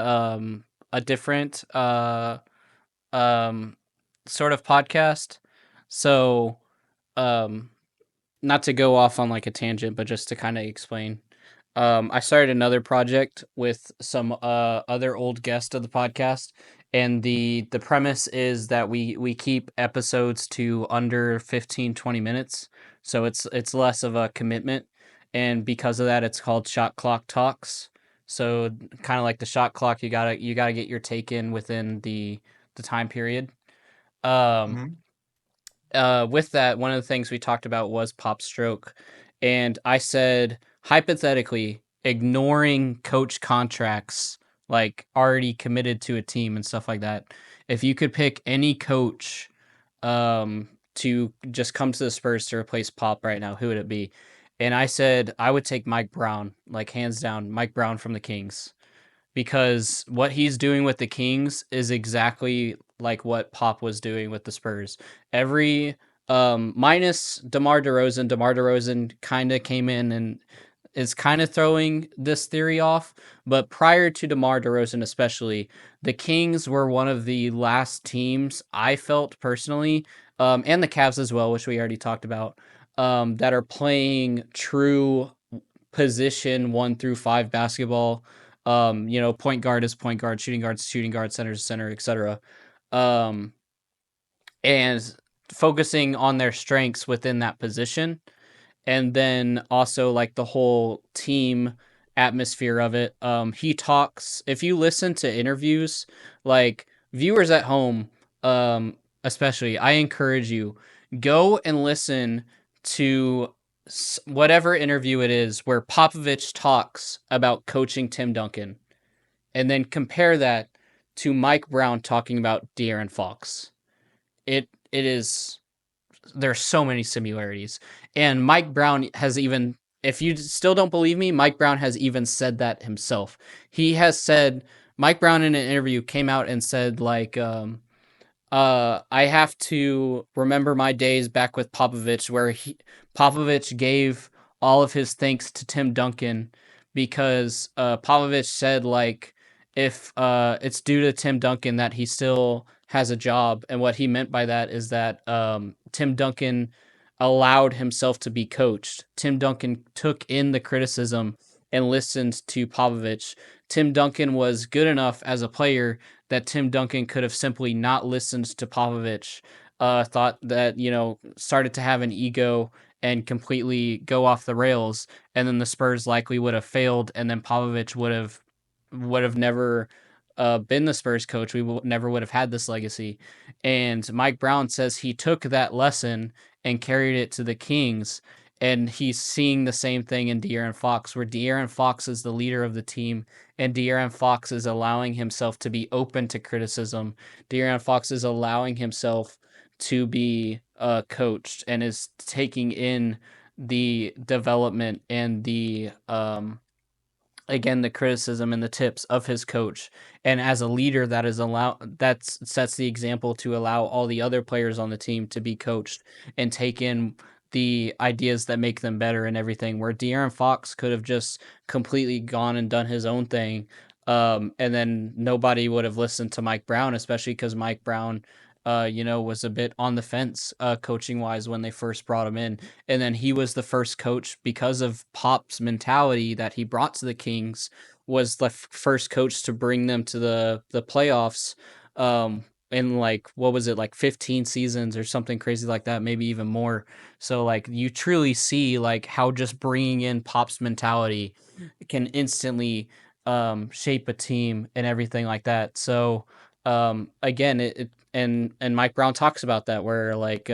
a different um sort of podcast. So um not to go off on like a tangent, but just to kind of explain. I started another project with some other old guests of the podcast, and the premise is that we keep episodes to under 15-20 minutes, so it's less of a commitment, and because of that, it's called Shot Clock Talks. So kind of like the shot clock, you gotta get your take in within the time period. Um, mhm. with that, one of the things we talked about was pop stroke. And I said, hypothetically, ignoring coach contracts, like already committed to a team and stuff like that, if you could pick any coach to just come to the Spurs to replace Pop right now, who would it be? And I said, I would take Mike Brown, like hands down, Mike Brown from the Kings, because what he's doing with the Kings is exactly like what Pop was doing with the Spurs. Every minus DeMar DeRozan, DeMar DeRozan kind of came in and is kind of throwing this theory off. But prior to DeMar DeRozan, especially, the Kings were one of the last teams I felt personally, and the Cavs as well, which we already talked about, that are playing true position 1 through 5 basketball. Point guard is point guard, shooting guard, center is center, etc. Um, and focusing on their strengths within that position, and then also like the whole team atmosphere of it. He talks. If you listen to interviews, like viewers at home, especially, I encourage you go and listen to whatever interview it is where Popovich talks about coaching Tim Duncan, and then compare that to Mike Brown talking about De'Aaron Fox. It is, there's so many similarities. And Mike Brown has even, if you still don't believe me, Mike Brown has even said that himself. He has said, Mike Brown in an interview came out and said like I have to remember my days back with Popovich, where Popovich gave all of his thanks to Tim Duncan, because Popovich said like if it's due to Tim Duncan that he still has a job, and what he meant by that is that Tim Duncan allowed himself to be coached. Tim Duncan took in the criticism and listened to Popovich. Tim Duncan was good enough as a player that Tim Duncan could have simply not listened to Popovich, thought that, started to have an ego and completely go off the rails, and then the Spurs likely would have failed, and then Popovich would have never been the Spurs coach. We never would have had this legacy. And Mike Brown says he took that lesson and carried it to the Kings. And he's seeing the same thing in De'Aaron Fox, where De'Aaron Fox is the leader of the team, and De'Aaron Fox is allowing himself to be open to criticism. De'Aaron Fox is allowing himself to be coached, and is taking in the development and the again the criticism and the tips of his coach, and as a leader that sets the example to allow all the other players on the team to be coached and take in the ideas that make them better and everything, where De'Aaron Fox could have just completely gone and done his own thing, and then nobody would have listened to Mike Brown, especially because Mike Brown was a bit on the fence coaching wise when they first brought him in, and then he was the first coach, because of Pop's mentality that he brought to the Kings, was the first coach to bring them to the playoffs, in like, what was it, like 15 seasons or something crazy like that, maybe even more. So like you truly see like how just bringing in Pop's mentality can instantly shape a team and everything like that. So again, and Mike Brown talks about that, where like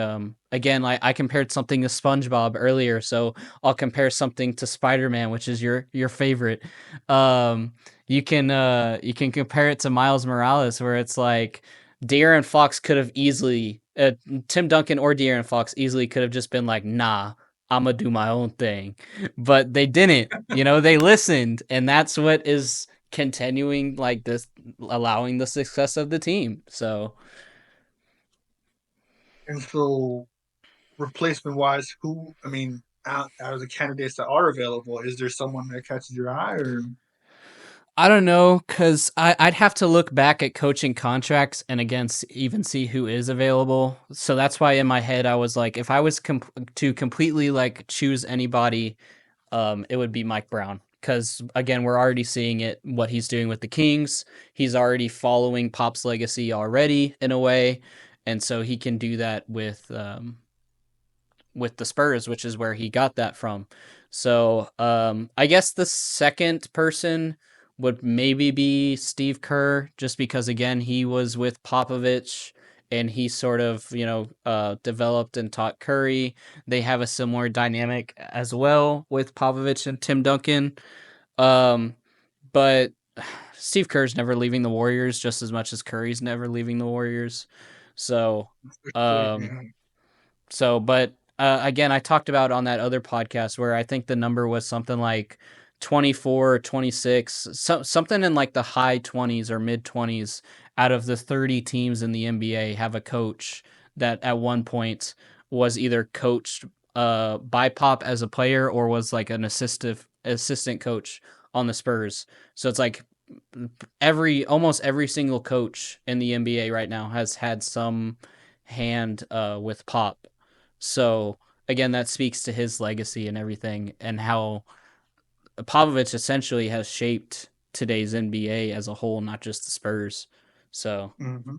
again, like I compared something to SpongeBob earlier, so I'll compare something to Spider-Man, which is your favorite. You can compare it to Miles Morales, where it's like De'Aaron Fox could have easily Tim Duncan or De'Aaron Fox easily could have just been like, nah, I'm gonna do my own thing. But they didn't. You know, they listened, and that's what is continuing like this, allowing the success of the team. So And so, replacement wise, who? I mean, out of the candidates that are available, is there someone that catches your eye, or I don't know, because I'd have to look back at coaching contracts and again even see who is available. So that's why in my head I was like, if I was to completely like choose anybody, it would be Mike Brown. Because again, we're already seeing it, what he's doing with the Kings. He's already following Pop's legacy already in a way, and so he can do that with the Spurs, which is where he got that from. So I guess the second person would maybe be Steve Kerr, just because again he was with Popovich and he sort of developed and taught Curry. They have a similar dynamic as well with Popovich and Tim Duncan. Um, but Steve Kerr's never leaving the Warriors just as much as Curry's never leaving the Warriors. So um, yeah. but again, I talked about on that other podcast where I think the number was something like 24 or 26, something in like the high 20s or mid 20s out of the 30 teams in the NBA have a coach that at one point was either coached by Pop as a player or was like an assistant coach on the Spurs. So it's like almost every single coach in the NBA right now has had some hand with Pop. So again, that speaks to his legacy and everything, and how Popovich essentially has shaped today's NBA as a whole, not just the Spurs. So Mm-hmm.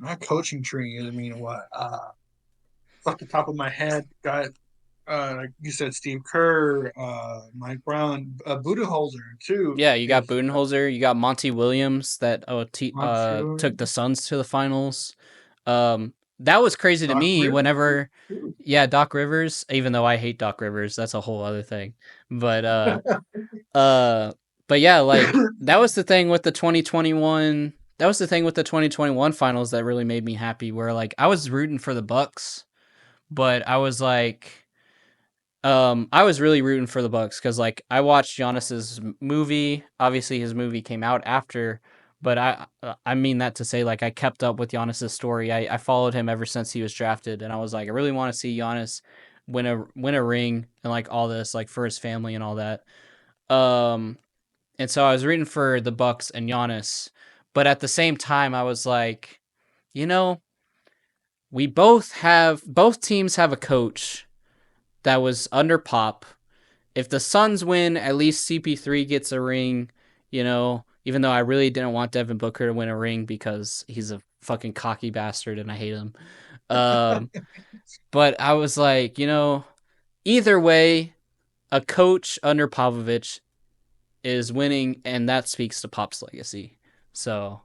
That coaching tree. I mean, what? Off the top of my head, got like you said, Steve Kerr, Mike Brown, Budenholzer too. yeah, you got If Budenholzer, you got Monty Williams that took the Montreal, Suns to the finals. That was crazy to Doc me. Rivers Whenever, too. yeah, Doc Rivers. Even though I hate Doc Rivers, that's a whole other thing. But Uh, but yeah, like that was the thing with the 2021. That was the thing with the 2021 finals that really made me happy. Where like I was rooting for the Bucks, but I was really rooting for the Bucks because like I watched Giannis's movie. Obviously, his movie came out after, but I mean that to say like I kept up with Giannis's story. I followed him ever since he was drafted, and I was like, I really want to see Giannis win a ring and like all this like for his family and all that. Um, and so I was rooting for the Bucks and Giannis, but at the same time, I was like, you know, both teams have a coach that was under Pop. If the Suns win, at least CP3 gets a ring. You know, even though I really didn't want Devin Booker to win a ring because he's a fucking cocky bastard and I hate him. Um, but I was like, either way, a coach under Popovich is winning, and that speaks to Pop's legacy. So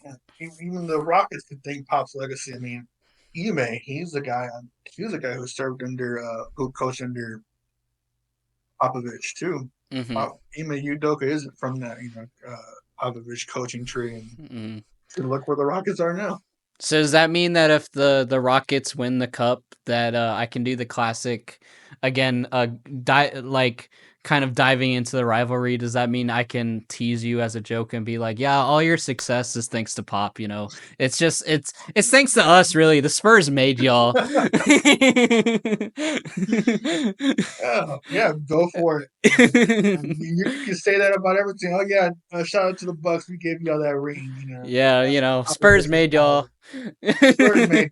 Yeah. Even the Rockets could thank Pop's legacy. I mean, Ime, he was the guy who served under who coached under Popovich too. mm-hmm, Ime Udoka isn't from that, Popovich coaching tree, and mm-hmm. look where the Rockets are now. So does that mean that if the Rockets win the cup, that I can do the classic again? Like kind of diving into the rivalry. Does that mean I can tease you as a joke and be like, "Yeah, all your success is thanks to Pop." It's just it's thanks to us, really. The Spurs made y'all. Yeah, yeah, go for it. You can say that about everything. Oh yeah, shout out to the Bucks. We gave y'all that ring. Yeah, That's Spurs Popovich's made power. y'all. Spurs made.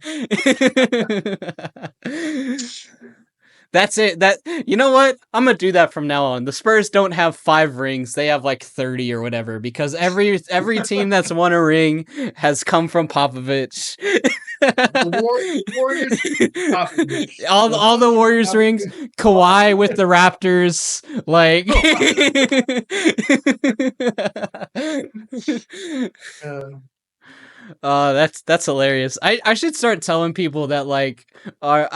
That's it. That you know what? I'm gonna do that from now on. The Spurs don't have 5 rings; they have like 30 or whatever. Because every team that's won a ring has come from Popovich. Warriors. Popovich. The all the Bucks. Warriors rings, Popovich. Kawhi with the Raptors, like. Uh, That's hilarious. I should start telling people that like are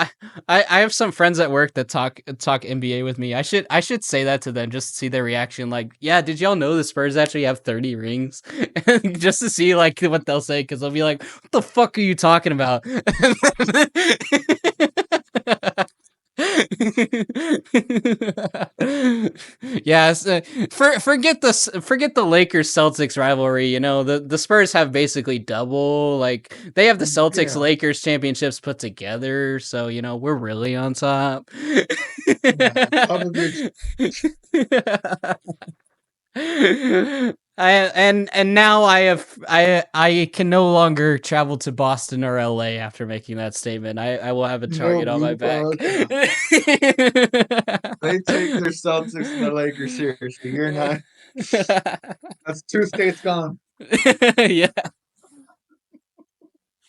I have some friends at work that talk NBA with me. I should say that to them just to see their reaction. Like, yeah, did y'all know the Spurs actually have 30 rings? Just to see like what they'll say, because they'll be like, "What the fuck are you talking about?" Yes, forget the Lakers Celtics rivalry. You know the Spurs have basically double. Like they have the Celtics Yeah, Lakers championships put together. So you know we're really on top. yeah. Popovich. And now I can no longer travel to Boston or LA after making that statement. I will have a No, target on my back. yeah. They take their Celtics and the Lakers seriously. You're not. That's two states gone. Yeah.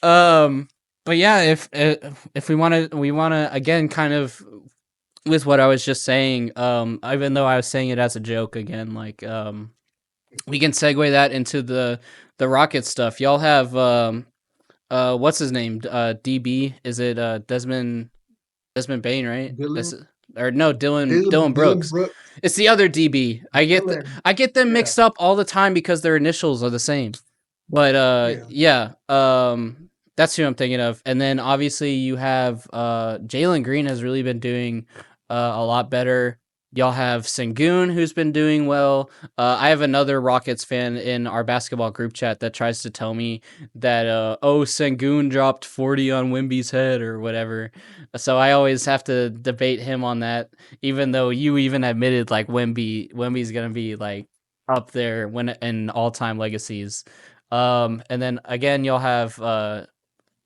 Um. But yeah, if we want to again kind of with what I was just saying. Even though I was saying it as a joke again, like we can segue that into the Rocket stuff. Y'all have what's his name? DB? Is it Desmond Bain, right? That's Dylan, or no, Dylan Dylan Brooks. Brooks, It's the other DB. Dylan. I get them Yeah, mixed up all the time because their initials are the same. But yeah. yeah, that's who I'm thinking of. And then obviously you have Jalen Green has really been doing a lot better. Y'all have Sengun who's been doing well. I have another Rockets fan in our basketball group chat that tries to tell me that oh Sengun dropped 40 on Wimby's head or whatever. So I always have to debate him on that, even though you even admitted like Wimby's gonna be like up there when in all time legacies. And then again, y'all have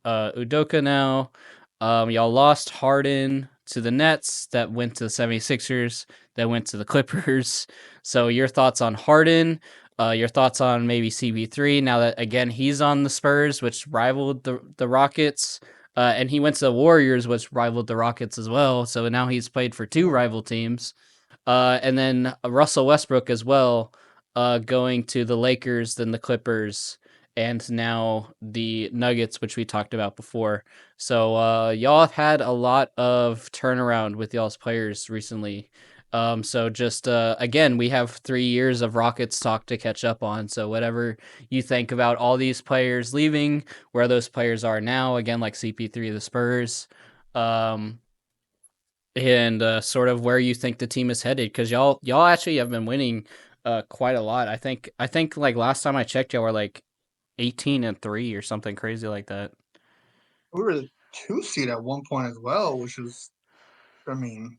Udoka now. Y'all lost Harden to the Nets, that went to the 76ers, that went to the Clippers. So your thoughts on Harden? Your thoughts on maybe CB3 now that again he's on the Spurs, which rivaled the Rockets, and he went to the Warriors, which rivaled the Rockets as well. So now he's played for two Oh, rival teams, and then Russell Westbrook as well, going to the Lakers, then the Clippers, and now the Nuggets, which we talked about before. So y'all have had a lot of turnaround with y'all's players recently. So just again, we have 3 years of Rockets talk to catch up on. So whatever you think about all these players leaving, where those players are now, again, like CP3, the Spurs, um, and sort of where you think the team is headed, because y'all actually have been winning quite a lot. I think like last time I checked, y'all were like 18-3 or something crazy like that. we were the two seed at one point as well, which was, I mean,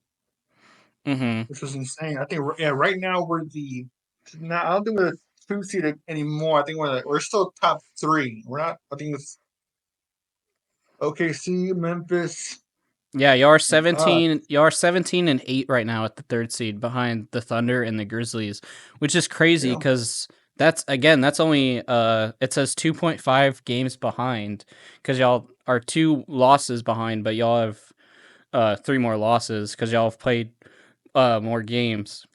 Mm-hmm. which was insane. I think, yeah, right now we're the. Now I don't think we're the two seed anymore. I think we're still top three. We're not. I think it's OKC, Memphis, Yeah, y'all are and us. 17. Y'all are 17-8 right now at the third seed, behind the Thunder and the Grizzlies, which is crazy Yeah, because that's only it says 2.5 games behind, because y'all are two losses behind, but y'all have three more losses because y'all have played more games.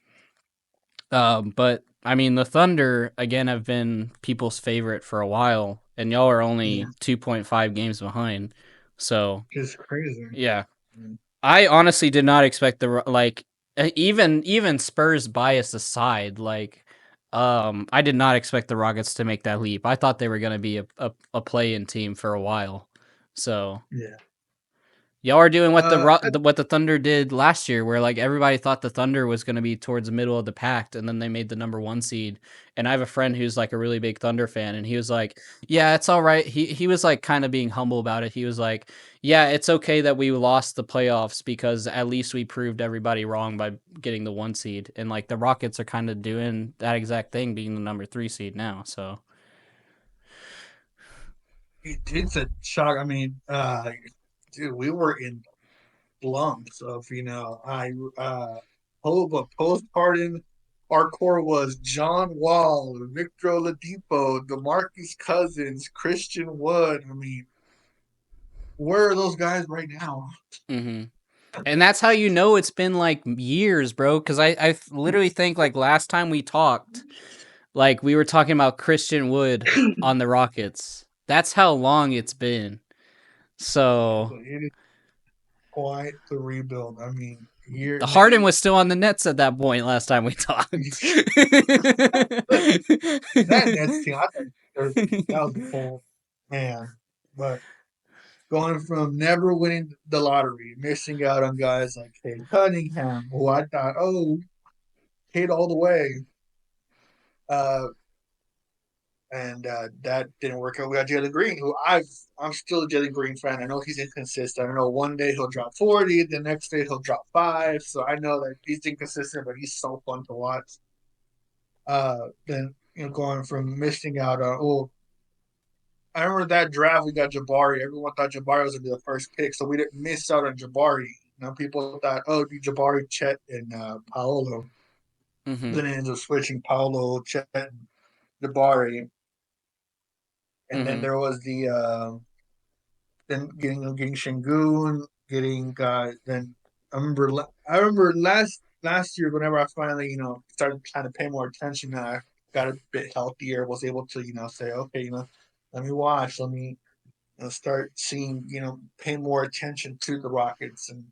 But I mean, the Thunder again have been people's favorite for a while, and y'all are yeah, only 2.5 games behind. So it's crazy. yeah, Yeah. I honestly did not expect like even Spurs bias aside, like I did not expect the Rockets to make that leap. I thought they were going to be a play-in team for a while. So Yeah. y'all are doing what I, what the Thunder did last year, where like everybody thought the Thunder was going to be towards the middle of the pack, and then they made the number one seed. And I have a friend who's like a really big Thunder fan, and he was like, "Yeah, it's all right." He was like kind of being humble about it. He was like, "Yeah, it's okay that we lost the playoffs because at least we proved everybody wrong by getting the one seed." And like the Rockets are kind of doing that exact thing, being the number three seed now. So it's a shock. I mean, dude, we were in lumps of, I postpartum. Our core was John Wall, Victor Oladipo, DeMarcus Cousins, Christian Wood. I mean, where are those guys right now? hmm and that's how you know it's been like years, bro. Because I literally think like last time we talked, like we were talking about Christian Wood on the Rockets. That's how long it's been. So Exactly. It is quite the rebuild. I mean, year the Harden was still on the Nets at that point last time we talked. that Nets team, I thought that was a full man, but. Going from never winning the lottery, missing out on guys like Cade Cunningham, who I thought, oh, Cade all the way. Uh, and that didn't work out. We got Jalen Green, who I'm still a Jalen Green fan. I know he's inconsistent. I know one day he'll drop 40, the next day he'll drop 5. So I know that he's inconsistent, but he's so fun to watch. Then going from missing out on I remember that draft we got Jabari. Everyone thought Jabari was gonna be the first pick, so we didn't miss out on Jabari. People thought, oh, it'd be Jabari, Chet, and Paolo. Mm-hmm. Then it ended up switching Paolo, Chet, and Jabari. And then Mm-hmm. there was the then getting Shingun, getting then I remember last year whenever I finally started trying to pay more attention, I got a bit healthier, was able to say, okay, let me watch, let me start seeing, pay more attention to the Rockets. And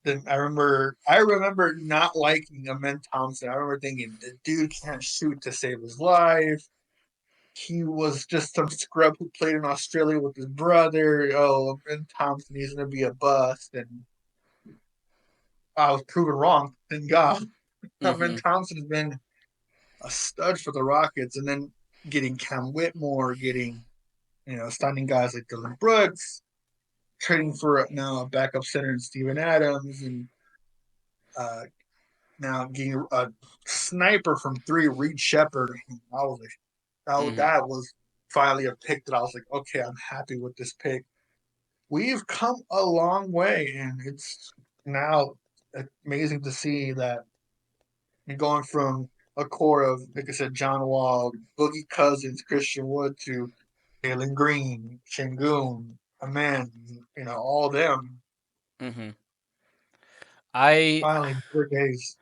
then I remember not liking Amen Thompson. I remember thinking the dude can't shoot to save his life. He was just some scrub who played in Australia with his brother. Oh, Ben Thompson, he's gonna be a bust, and I was proven wrong. Thank God. Ben Mm-hmm. Thompson has been a stud for the Rockets, and then getting Cam Whitmore, getting signing guys like Dylan Brooks, trading for now a backup center in Steven Adams, and uh, now getting a sniper from three, Reed Shepard. I was like, Mm-hmm. that was finally a pick that I was like, okay, I'm happy with this pick. We've come a long way, and it's now amazing to see that you're going from a core of, like I said, John Wall, Boogie Cousins, Christian Wood to Jalen Green, Shingun, Aman, all them. Mm-hmm. I Finally, 4 days.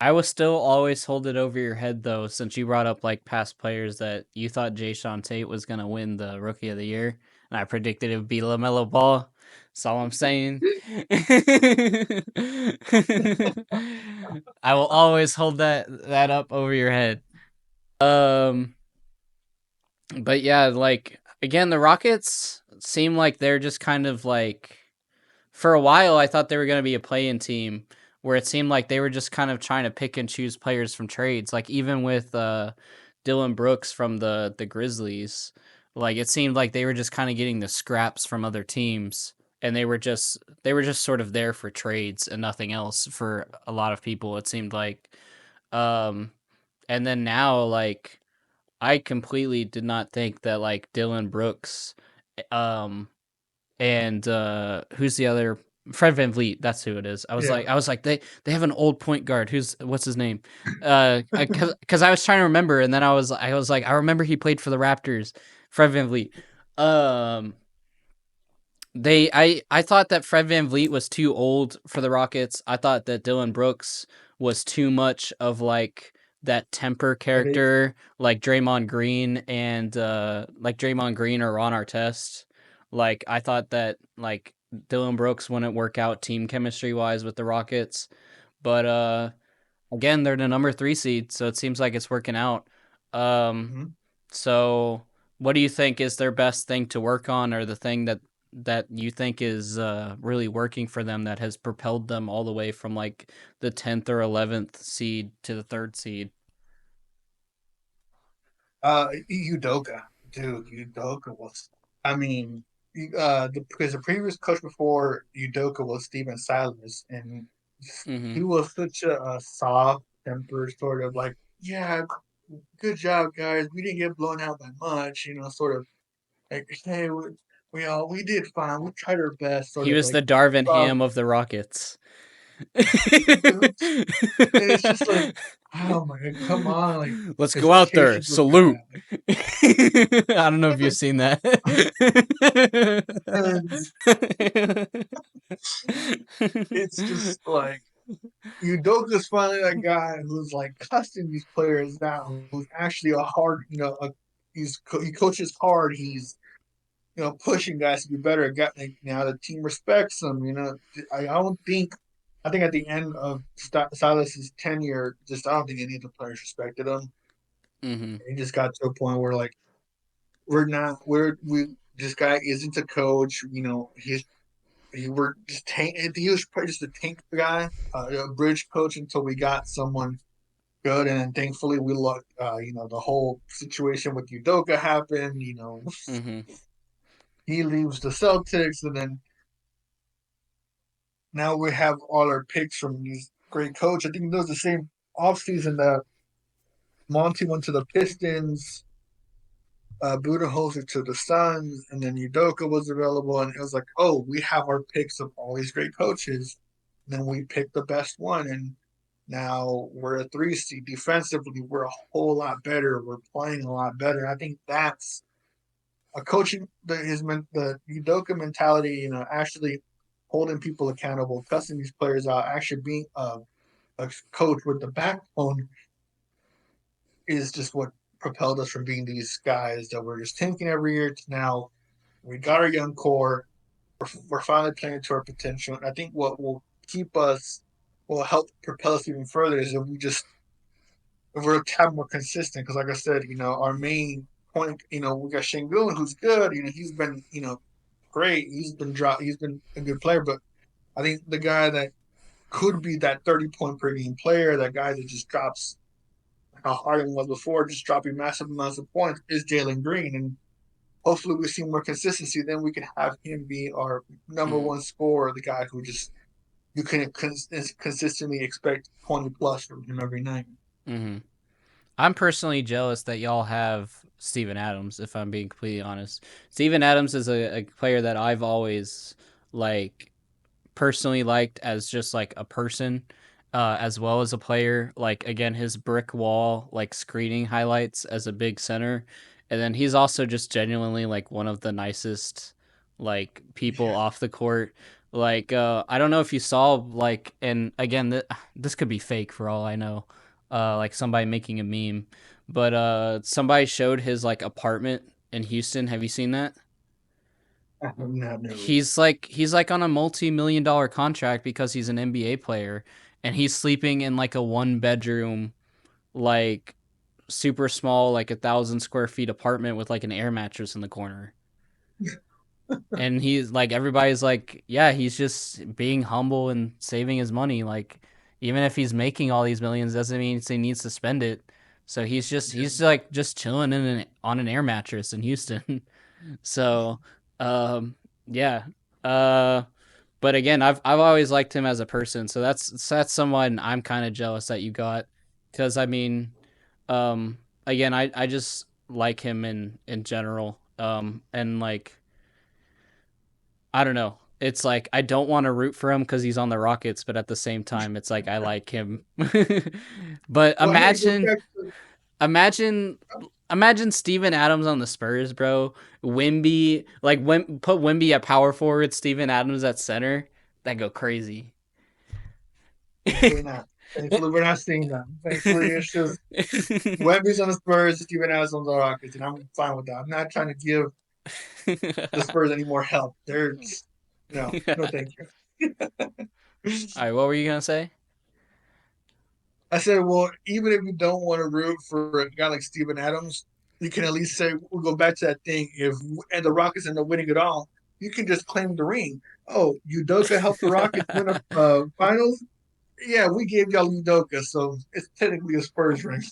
I was still always hold it over your head though, since you brought up like past players that you thought Jay Tate was gonna win the Rookie of the Year, and I predicted it would be LaMelo Ball. That's all I'm saying. I will always hold that up over your head. Um, but yeah, like again, the Rockets seem like they're just kind of like for a while I thought they were going to be a play-in team where it seemed like they were just kind of trying to pick and choose players from trades. Like even with Dylan Brooks from the Grizzlies, like it seemed like they were just kind of getting the scraps from other teams and they were just sort of there for trades and nothing else for a lot of people it seemed like. Um and then now like I completely did not think that like Dylan Brooks um and who's the other Fred Van Vliet, that's who it is. Yeah. I was like they have an old point guard. What's his name? Cuz I was trying to remember and then I was like I remember he played for the Raptors. Fred Van Vliet. Um I thought that Fred Van Vliet was too old for the Rockets. I thought that Dylan Brooks was too much of like that temper Headache. character, like Draymond Green or Ron Artest. Like I thought that like Dylan Brooks wouldn't work out team chemistry wise with the Rockets, but again they're the number 3 seed, so it seems like it's working out. Um, Mhm. so, what do you think is their best thing to work on, or the thing that you think is really working for them that has propelled them all the way from like the 10th or 11th seed to the 3rd seed? Udoka, dude, Udoka was. I mean, because the previous coach before Udoka was Steven Silas, and Mm-hmm. he was such a soft tempered sort of like, yeah, good job, guys. We didn't get blown out by much, sort of like, hey, we did fine. We tried our best, sort He of was like the Darvin soft. Ham of the Rockets. And it's just like, oh my god, come on, like Let's his go out there. patience was Salute. bad. I don't know if you've seen that. And it's just like Udoka's finally that guy who's like cussing these players out, who's actually a hard, he coaches hard. He's pushing guys to be better. Got now the team respects him. I don't think. I think at the end of Silas's tenure, just I don't think any of the players respected him. Mm-hmm. He just got to a point where like we're not we're we. this guy isn't a coach. He was probably just a tank guy, a bridge coach until we got someone good, and then thankfully we looked. The whole situation with Udoka happened. Mm-hmm. He leaves the Celtics, and then now we have all our picks from these great coach. I think it was the same offseason that Monty went to the Pistons, Budenholzer to the Suns, and then Udoka was available, and it was like, oh, we have our picks of all these great coaches. And then we picked the best one, and now we're a 3 seed. Defensively, we're a whole lot better. We're playing a lot better. I think that's a coaching the Udoka mentality. Actually holding people accountable, cussing these players out, actually being a coach with the backbone is just what propelled us from being these guys that we're just tanking every year to now we got our young core. We're finally playing to our potential. And I think what will help propel us even further is if we're a tad more consistent. Because like I said, our main point, we got Shingun who's good. He's been, great. He's been a good player. But I think the guy that could be that 30-point per game player, that guy that just drops how Harden was before, just dropping massive amounts of points, is Jalen Green. And hopefully we see more consistency. Then we can have him be our number Mm-hmm. one scorer, the guy who just you can consistently expect 20 plus from him every night. Mm-hmm. I'm personally jealous that y'all have Steven Adams, if I'm being completely honest. Steven Adams is a player that I've always like personally liked as just like a person, as well as a player. Like again, his brick wall like screening highlights as a big center, and then he's also just genuinely like one of the nicest like people Yeah. off the court. Like I don't know if you saw like, and again this could be fake for all I know, like somebody making a meme, but somebody showed his like apartment in Houston. Have you seen that? I have not no. He's like on a multi-million-dollar contract because he's an NBA player, and he's sleeping in like a one bedroom, like super small, like 1,000 square feet apartment with like an air mattress in the corner. And he's like, everybody's like, yeah, he's just being humble and saving his money. Like, even if he's making all these millions, doesn't mean he needs to spend it. So Yeah. he's like just chilling on an air mattress in Houston. So, um, yeah. Uh, but again, I've always liked him as a person, so that's someone I'm kind of jealous that you got, because I mean, again, I just like him in general, and like I don't know. It's like I don't want to root for him because he's on the Rockets, but at the same time, it's like I like him. But Well, hey, go back to imagine, imagine Steven Adams on the Spurs, bro. Wimby, like put Wimby at power forward, Steven Adams at center. That go crazy. thankfully not. Thankfully, we're not seeing that. Thankfully, it's just Wemby's on the Spurs, Steven Adams on the Rockets, and I'm fine with that. I'm not trying to give the Spurs any more help. They're just, no, no, thank you. All right, what were you gonna say? I said, well, even if you don't want to root for a guy like Steven Adams, you can at least say, we'll go back to that thing. If and the Rockets end up winning it all, you can just claim the ring. Oh, Udoka helped the Rockets win a finals. Yeah, we gave y'all Udoka, so it's technically a Spurs ring.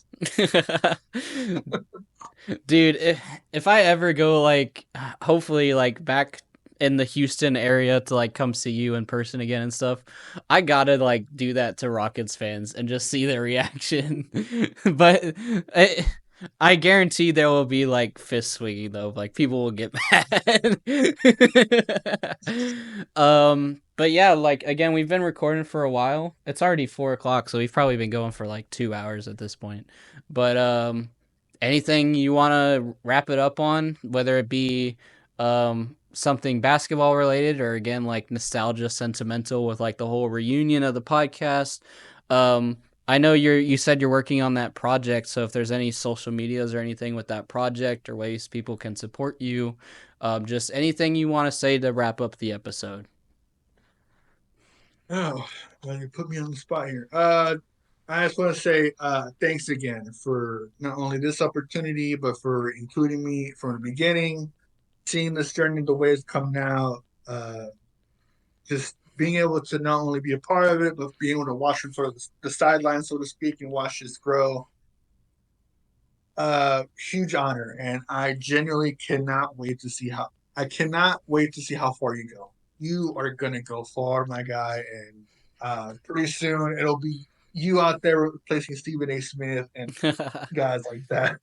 Dude, if I ever go like hopefully like back in the Houston area to like come see you in person again and stuff, I gotta like do that to Rockets fans and just see their reaction. But I guarantee there will be like fist swinging though. Like people will get mad. But yeah, like again, we've been recording for a while. It's already 4 o'clock, so we've probably been going for like 2 hours at this point. But anything you want to wrap it up on, whether it be something basketball related or again like nostalgia sentimental with like the whole reunion of the podcast. um I know you said you're working on that project, so if there's any social medias or anything with that project or ways people can support you, just anything you want to say to wrap up the episode. Oh, well, you put me on the spot here. I just want to say thanks again for not only this opportunity, but for including me from the beginning. seeing this journey the way it's come now, just being able to not only be a part of it, but being able to watch from sort of the sidelines, so to speak, and watch this grow. Huge honor, and I genuinely cannot wait to see how. I cannot wait to see how far you go. You are gonna go far, my guy, and pretty soon it'll be you out there replacing Stephen A. Smith and guys like that.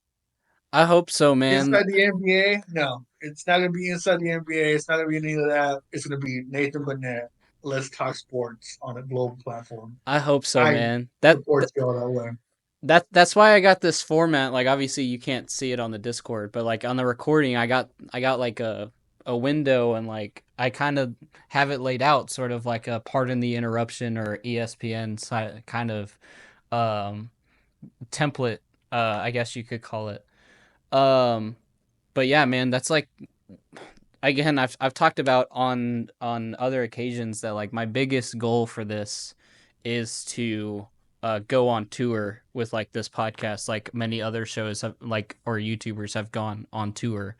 I hope so, man. Inside the NBA, no, it's not gonna be inside the NBA. It's not gonna be any of that. It's gonna be Nathan Burnett. Let's talk sports on a global platform. I hope so, I man. support you all that way. That's why I got this format. Like obviously you can't see it on the Discord, but like on the recording I got like a window and like I kind of have it laid out sort of like a pardon the interruption or ESPN kind of um template I guess you could call it. Um but yeah, man, that's like again I've talked about on other occasions that like my biggest goal for this is to go on tour with like this podcast, like many other shows have like or YouTubers have gone on tour.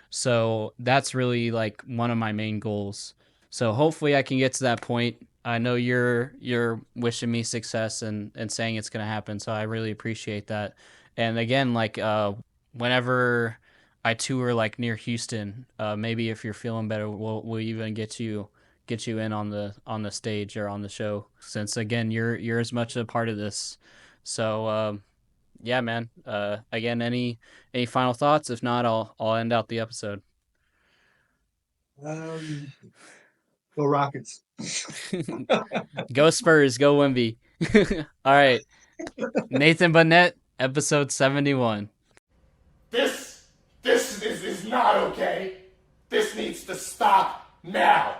So that's really like one of my main goals. So hopefully I can get to that point. I know you're wishing me success and saying it's gonna happen. So I really appreciate that. And again, like whenever I tour like near Houston, maybe if you're feeling better, we'll even get you in on the stage or on the show. Since again you're as much a part of this. So yeah, man. Again, any final thoughts? If not, I'll end out the episode. Um, Go Rockets. Go Spurs, go Wimby. All right, Nathan Burnett, episode 71. This is not okay. This needs to stop now.